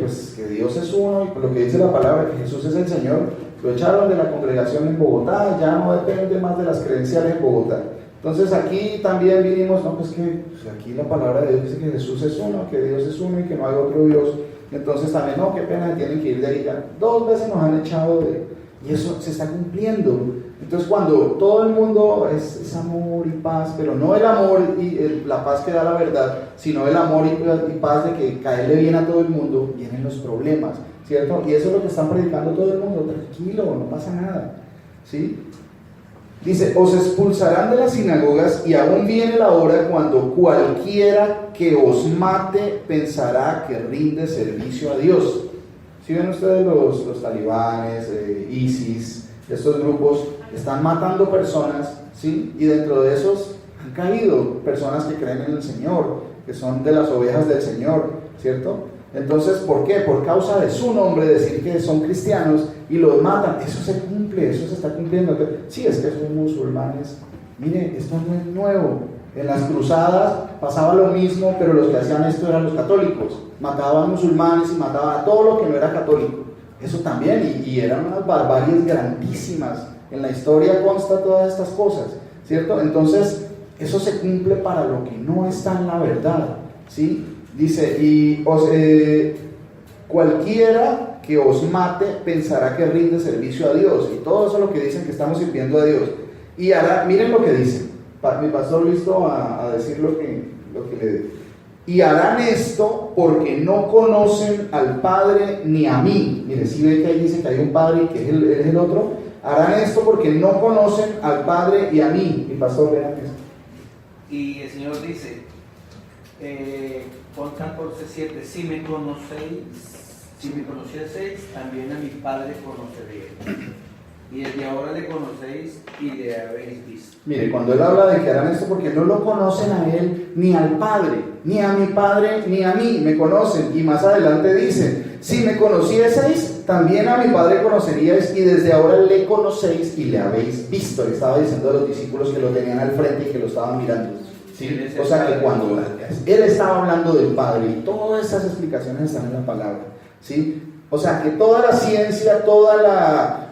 Dios es uno, y por lo que dice la palabra, que Jesús es el Señor. Lo echaron de la congregación en Bogotá, ya no depende más de las credenciales en Bogotá. Entonces aquí también vinimos, no, pues que aquí la palabra de Dios dice que Jesús es uno, que Dios es uno y que no hay otro Dios. Entonces también, no, qué pena, tienen que ir de ahí. Ya 2 veces nos han echado y eso se está cumpliendo. Entonces cuando todo el mundo es amor y paz, pero no el amor y la paz que da la verdad, sino el amor y paz de que caerle bien a todo el mundo, vienen los problemas, ¿cierto? Y eso es lo que están predicando todo el mundo, tranquilo, no pasa nada, ¿sí? Dice, os expulsarán de las sinagogas y aún viene la hora cuando cualquiera que os mate pensará que rinde servicio a Dios. Si ven ustedes los talibanes, ISIS, estos grupos están matando personas, ¿sí? Y dentro de esos han caído personas que creen en el Señor, que son de las ovejas del Señor, ¿cierto? Entonces, ¿por qué? Por causa de su nombre, decir que son cristianos y los matan. Eso se cumple, eso se está cumpliendo. Sí, es que son musulmanes. Mire, esto no es nuevo. En las cruzadas pasaba lo mismo, pero los que hacían esto eran los católicos. Mataban musulmanes y mataban a todo lo que no era católico. Eso también, y eran unas barbaries grandísimas. En la historia consta todas estas cosas, ¿cierto? Entonces, eso se cumple para lo que no está en la verdad, ¿sí? Dice, y cualquiera que os mate pensará que rinde servicio a Dios. Y todo eso es lo que dicen que estamos sirviendo a Dios. Y ahora, miren lo que dice. Mi pastor listo a decir lo que le... Y harán esto porque no conocen al Padre ni a mí. Mire, si ve que ahí dice que hay un Padre y que Él es el otro. Harán esto porque no conocen al Padre y a mí. Mi pastor, vean esto. Y el Señor dice, Juan 14:7, si me conocieseis, también a mi Padre conoceréis. Y desde ahora le conocéis y le habéis visto. Mire, cuando él habla de que harán esto porque no lo conocen a él ni al Padre, ni a mi Padre ni a mí, me conocen. Y más adelante dice, si me conocieseis, también a mi Padre conoceríais y desde ahora le conocéis y le habéis visto. Le estaba diciendo a los discípulos que lo tenían al frente y que lo estaban mirando. ¿Sí? O sea que cuando él estaba hablando del Padre y todas esas explicaciones están en la palabra, ¿sí? O sea que toda la ciencia,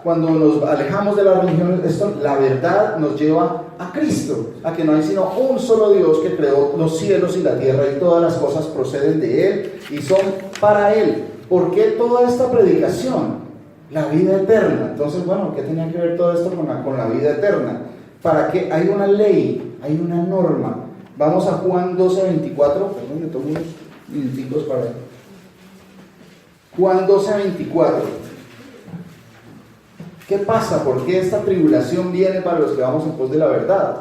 cuando nos alejamos de las religiones, la verdad nos lleva a Cristo, a que no hay sino un solo Dios que creó los cielos y la tierra y todas las cosas proceden de Él y son para Él. ¿Por qué toda esta predicación? La vida eterna. Entonces, bueno, ¿qué tenía que ver todo esto con la vida eterna? Para que hay una ley hay una norma. Vamos a Juan 12:24, perdón, me tomo unos minuticos para Juan 12:24. ¿Qué pasa? ¿Por qué esta tribulación viene para los que vamos en pos de la verdad?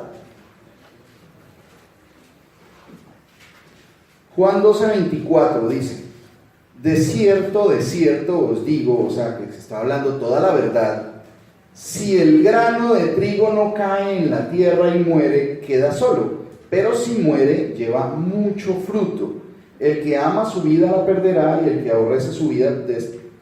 Juan 12:24 dice: de cierto os digo, o sea, que se está hablando toda la verdad, si el grano de trigo no cae en la tierra y muere, queda solo, pero si muere, lleva mucho fruto. El que ama su vida la perderá, y el que aborrece su vida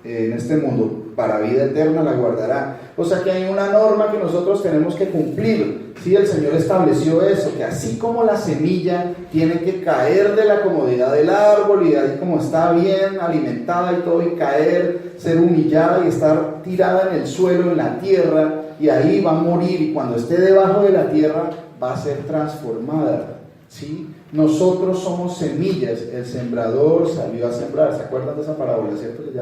en este mundo, para vida eterna la guardará. O sea que hay una norma que nosotros tenemos que cumplir. Sí, el Señor estableció eso, que así como la semilla tiene que caer de la comodidad del árbol, y ahí como está bien alimentada y todo, y caer, ser humillada y estar tirada en el suelo, en la tierra, y ahí va a morir, y cuando esté debajo de la tierra va a ser transformada. ¿Sí? Nosotros somos semillas, el sembrador salió a sembrar. ¿Se acuerdan de esa parábola, cierto? Que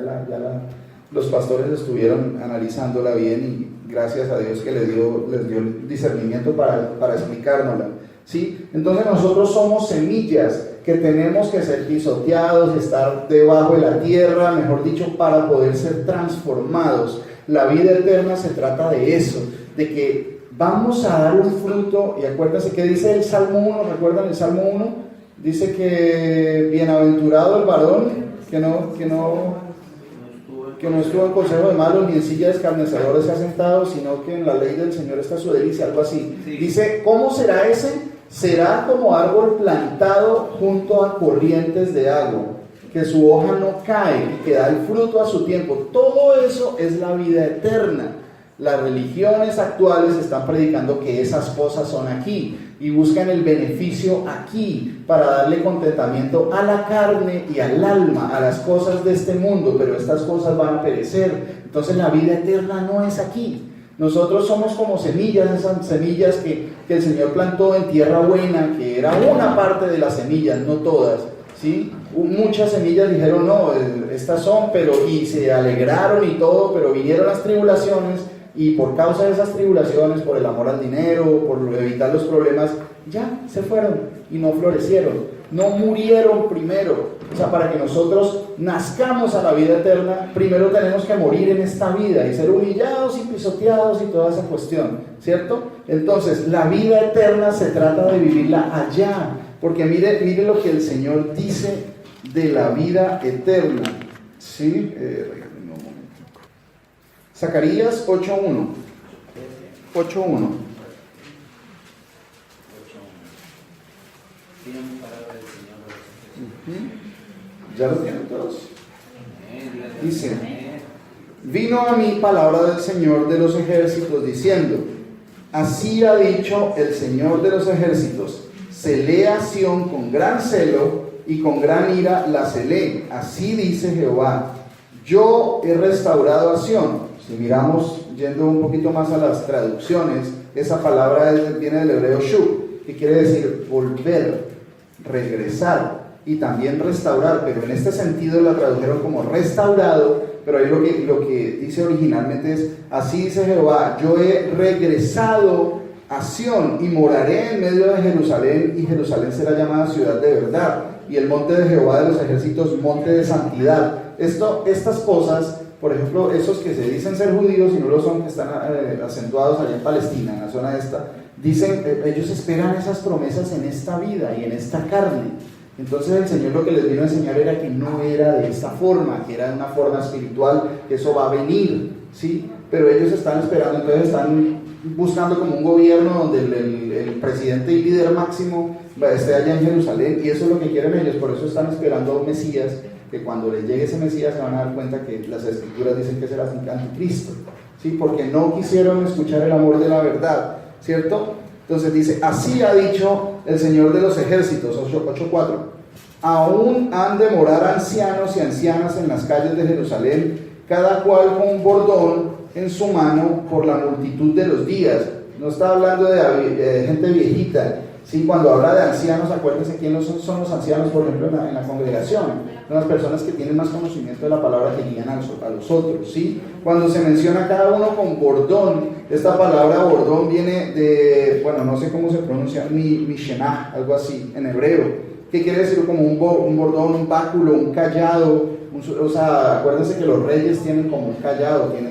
los pastores estuvieron analizándola bien, y gracias a Dios que les dio el discernimiento para explicárnosla. ¿Sí? Entonces nosotros somos semillas que tenemos que ser pisoteados, estar debajo de la tierra, mejor dicho, para poder ser transformados. La vida eterna se trata de eso, de que vamos a dar un fruto. Y acuérdense que dice el Salmo 1, ¿recuerdan el Salmo 1? Dice que bienaventurado el varón que no estuvo en consejo de malos, ni en silla de escarnecedores se ha sentado, sino que en la ley del Señor está su delicia, algo así. Sí. Dice, ¿cómo será ese? Será como árbol plantado junto a corrientes de agua, que su hoja no cae, que da el fruto a su tiempo. Todo eso es la vida eterna. Las religiones actuales están predicando que esas cosas son aquí, y buscan el beneficio aquí para darle contentamiento a la carne y al alma, a las cosas de este mundo, pero estas cosas van a perecer. Entonces la vida eterna no es aquí. Nosotros somos como semillas, esas semillas que el Señor plantó en tierra buena, que era una parte de las semillas, no todas, ¿sí? Muchas semillas dijeron, no, estas son, y se alegraron y todo, pero vinieron las tribulaciones, y por causa de esas tribulaciones, por el amor al dinero, por evitar los problemas, ya se fueron y no florecieron, no murieron primero. O sea, para que nosotros nazcamos a la vida eterna, primero tenemos que morir en esta vida y ser humillados y pisoteados y toda esa cuestión, ¿cierto? Entonces, la vida eterna se trata de vivirla allá, porque mire lo que el Señor dice de la vida eterna, ¿sí? Zacarías 8:1. 8:1. ¿Ya lo tienen todos? Dice: vino a mí palabra del Señor de los ejércitos diciendo: así ha dicho el Señor de los ejércitos, celé a Sión con gran celo y con gran ira la celé. Así dice Jehová: yo he restaurado a Sión. Si miramos, yendo un poquito más a las traducciones, esa palabra viene del hebreo shuv, que quiere decir volver, regresar y también restaurar, pero en este sentido la tradujeron como restaurado, pero ahí lo que dice originalmente es: así dice Jehová, yo he regresado a Sión y moraré en medio de Jerusalén, y Jerusalén será llamada ciudad de verdad, y el monte de Jehová de los ejércitos, monte de santidad. Estas cosas, por ejemplo, esos que se dicen ser judíos y no lo son, que están acentuados allá en Palestina, en la zona esta, dicen, ellos esperan esas promesas en esta vida y en esta carne. Entonces el Señor lo que les vino a enseñar era que no era de esta forma, que era de una forma espiritual, que eso va a venir, ¿sí? Pero ellos están esperando, entonces están buscando como un gobierno donde el presidente y líder máximo esté allá en Jerusalén, y eso es lo que quieren ellos. Por eso están esperando a un Mesías, que cuando les llegue ese Mesías se van a dar cuenta que las escrituras dicen que será anticristo, ¿sí? Porque no quisieron escuchar el amor de la verdad, ¿cierto? Entonces dice: así ha dicho el Señor de los ejércitos, 8:4, aún han de morar ancianos y ancianas en las calles de Jerusalén, cada cual con un bordón en su mano por la multitud de los días. No está hablando de gente viejita, ¿sí? Cuando habla de ancianos, acuérdense quiénes son los ancianos, por ejemplo, en la congregación. son las personas que tienen más conocimiento de la palabra, que guían a los otros, ¿sí? Cuando se menciona cada uno con bordón, esta palabra bordón viene de, bueno, no sé cómo se pronuncia, mishenah, algo así, en hebreo, que quiere decir como un bordón, un báculo, un callado, o sea, acuérdense que los reyes tienen como un callado, tiene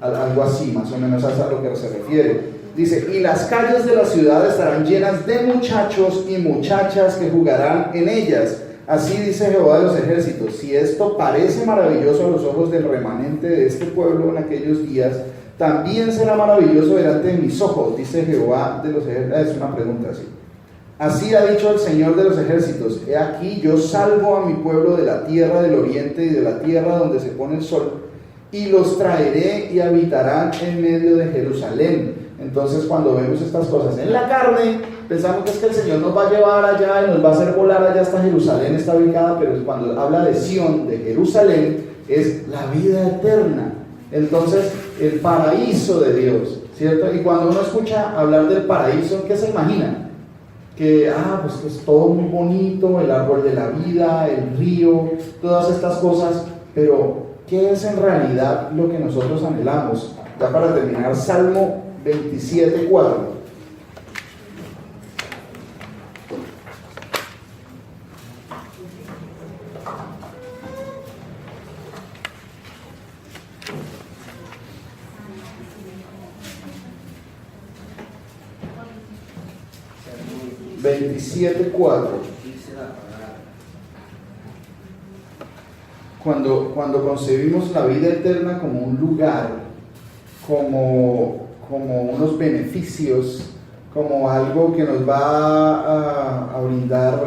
algo así, más o menos a lo que se refiere. Dice, y las calles de la ciudad estarán llenas de muchachos y muchachas que jugarán en ellas. Así dice Jehová de los ejércitos, si esto parece maravilloso a los ojos del remanente de este pueblo en aquellos días, también será maravilloso delante de mis ojos, dice Jehová de los ejércitos. Es una pregunta así. Así ha dicho el Señor de los ejércitos, he aquí yo salvo a mi pueblo de la tierra del oriente y de la tierra donde se pone el sol, y los traeré y habitarán en medio de Jerusalén. Entonces, cuando vemos estas cosas en la carne, pensamos que es que el Señor nos va a llevar allá y nos va a hacer volar allá hasta Jerusalén, está ubicada, pero cuando habla de Sión, de Jerusalén, es la vida eterna. Entonces, el paraíso de Dios, ¿cierto? Y cuando uno escucha hablar del paraíso, ¿qué se imagina? Que, pues que es todo muy bonito, el árbol de la vida, el río, todas estas cosas, pero ¿qué es en realidad lo que nosotros anhelamos? Ya para terminar, Salmo 27:4. Cuando concebimos la vida eterna como un lugar, como unos beneficios, como algo que nos va a brindar,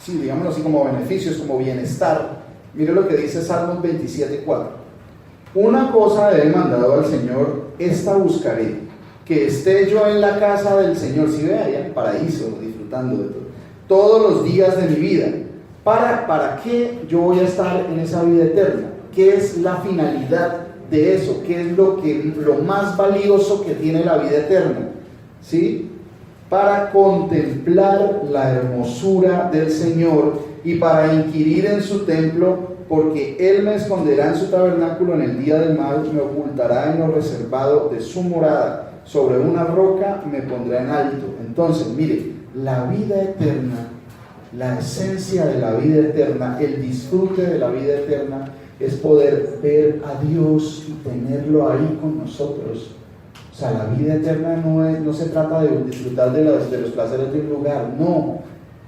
sí, digámoslo así, como beneficios, como bienestar. Mire lo que dice Salmos 27:4. Una cosa he demandado al Señor, esta buscaré, que esté yo en la casa del Señor, si ve allá en el paraíso, disfrutando de todo, todos los días de mi vida. ¿Para qué yo voy a estar en esa vida eterna? ¿Qué es la finalidad de eso? ¿Qué es lo más valioso que tiene la vida eterna? ¿Sí? Para contemplar la hermosura del Señor y para inquirir en su templo, porque Él me esconderá en su tabernáculo en el día del mal, me ocultará en lo reservado de su morada, sobre una roca me pondrá en alto. Entonces, mire, la vida eterna, la esencia de la vida eterna, el disfrute de la vida eterna, es poder ver a Dios y tenerlo ahí con nosotros. O sea, la vida eterna no se trata de disfrutar de los placeres de un lugar, no,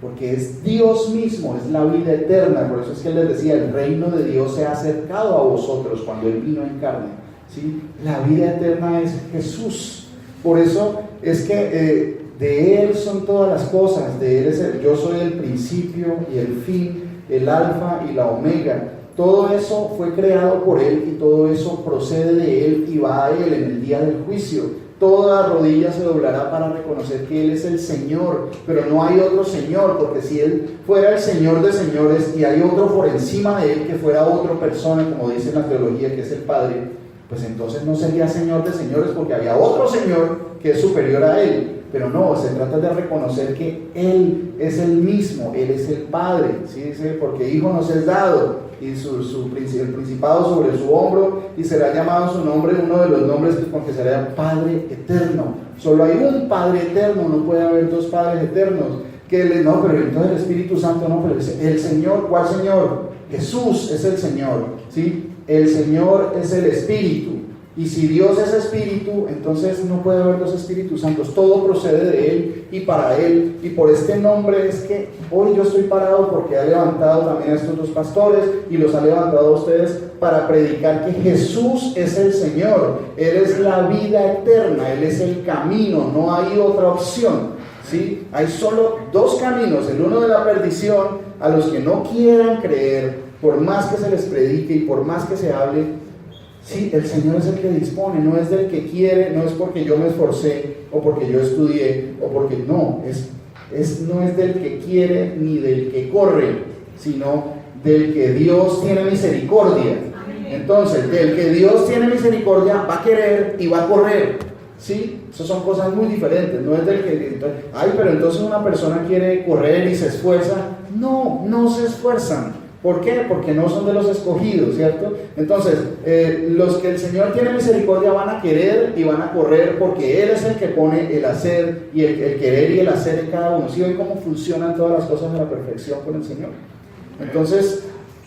porque es Dios mismo, es la vida eterna. Por eso es que Él les decía, el reino de Dios se ha acercado a vosotros cuando Él vino en carne, ¿sí? La vida eterna es Jesús. Por eso es que de Él son todas las cosas, de Él yo soy el principio y el fin, el alfa y la omega. Todo eso fue creado por Él y todo eso procede de Él y va a Él en el día del juicio. Toda rodilla se doblará para reconocer que Él es el Señor, pero no hay otro Señor, porque si Él fuera el Señor de señores y hay otro por encima de Él que fuera otra persona, como dice la teología, que es el Padre, pues entonces no sería Señor de señores, porque había otro Señor que es superior a Él. Pero no, se trata de reconocer que Él es el mismo, Él es el Padre, ¿sí? Dice, porque hijo nos es dado, y el principado sobre su hombro, y será llamado su nombre, uno de los nombres, porque será Padre eterno. Solo hay un Padre eterno, no puede haber dos Padres eternos. No, pero entonces el Espíritu Santo no, pero el Señor, ¿cuál Señor? Jesús es el Señor, ¿sí? El Señor es el Espíritu. Y si Dios es Espíritu, entonces no puede haber dos Espíritus Santos. Todo procede de Él y para Él. Y por este nombre es que hoy yo estoy parado, porque ha levantado también a estos dos pastores y los ha levantado a ustedes para predicar que Jesús es el Señor. Él es la vida eterna, Él es el camino, no hay otra opción, ¿sí? Hay solo dos caminos, el uno de la perdición, a los que no quieran creer, por más que se les predique y por más que se hable. Sí, el Señor es el que dispone, no es del que quiere, no es porque yo me esforcé o porque yo estudié o porque no es del que quiere ni del que corre, sino del que Dios tiene misericordia. Entonces, del que Dios tiene misericordia va a querer y va a correr. ¿sí? Eso son cosas muy diferentes, no es del que, ay, pero entonces una persona quiere correr y se esfuerza. No, no se esfuerzan. ¿Por qué? Porque no son de los escogidos, ¿cierto? Entonces, los que el Señor tiene misericordia van a querer y van a correr porque Él es el que pone el hacer y el querer y el hacer en cada uno. ¿Sí ven cómo funcionan todas las cosas a la perfección con el Señor? Entonces,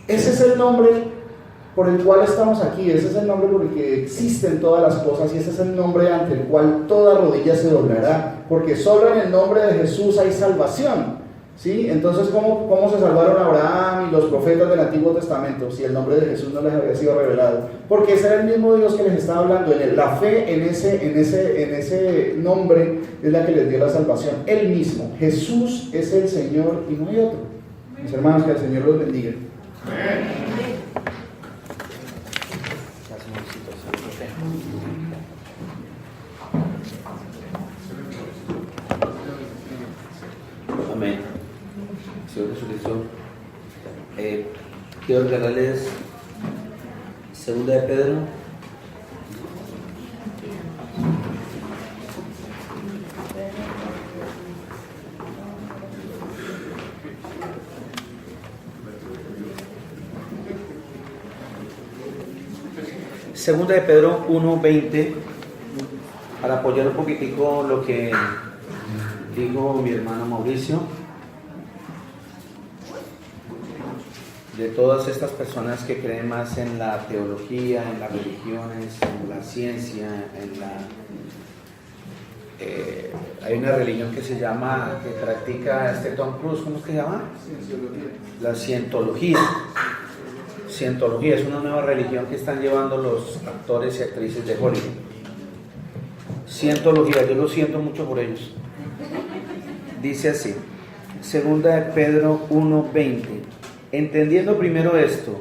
ese es el nombre por el cual estamos aquí, ese es el nombre por el que existen todas las cosas y ese es el nombre ante el cual toda rodilla se doblará, porque solo en el nombre de Jesús hay salvación. ¿Sí? Entonces, ¿cómo se salvaron Abraham y los profetas del Antiguo Testamento si el nombre de Jesús no les había sido revelado? Porque ese era el mismo Dios que les estaba hablando. La fe en ese nombre es la que les dio la salvación. Él mismo, Jesús es el Señor y no hay otro. Mis hermanos, que el Señor los bendiga. Amén. Señor Jesucristo, quiero regalarles 2 de Pedro. Segunda de Pedro 1:20, para apoyar un poquitico lo que dijo mi hermano Mauricio, de todas estas personas que creen más en la teología, en las religiones, en la ciencia, hay una religión que se llama, que practica Tom Cruise, ¿cómo es que se llama? La cientología. Cientología es una nueva religión que están llevando los actores y actrices de Hollywood. Cientología, yo lo siento mucho por ellos. Dice así, 2 de Pedro 1:20, entendiendo primero esto,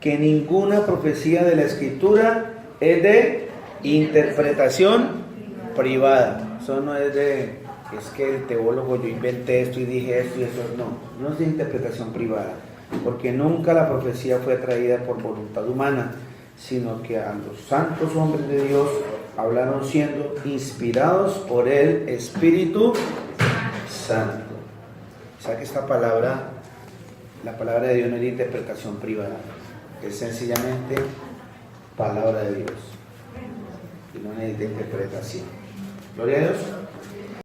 que ninguna profecía de la Escritura es de interpretación privada. Eso no es de, es que el teólogo, yo inventé esto y dije esto y eso, no es de interpretación privada, porque nunca la profecía fue traída por voluntad humana, sino que a los santos hombres de Dios hablaron siendo inspirados por el Espíritu Santo. O sea que esta palabra, la palabra de Dios no es de interpretación privada, es sencillamente palabra de Dios y no necesita interpretación. Gloria a Dios.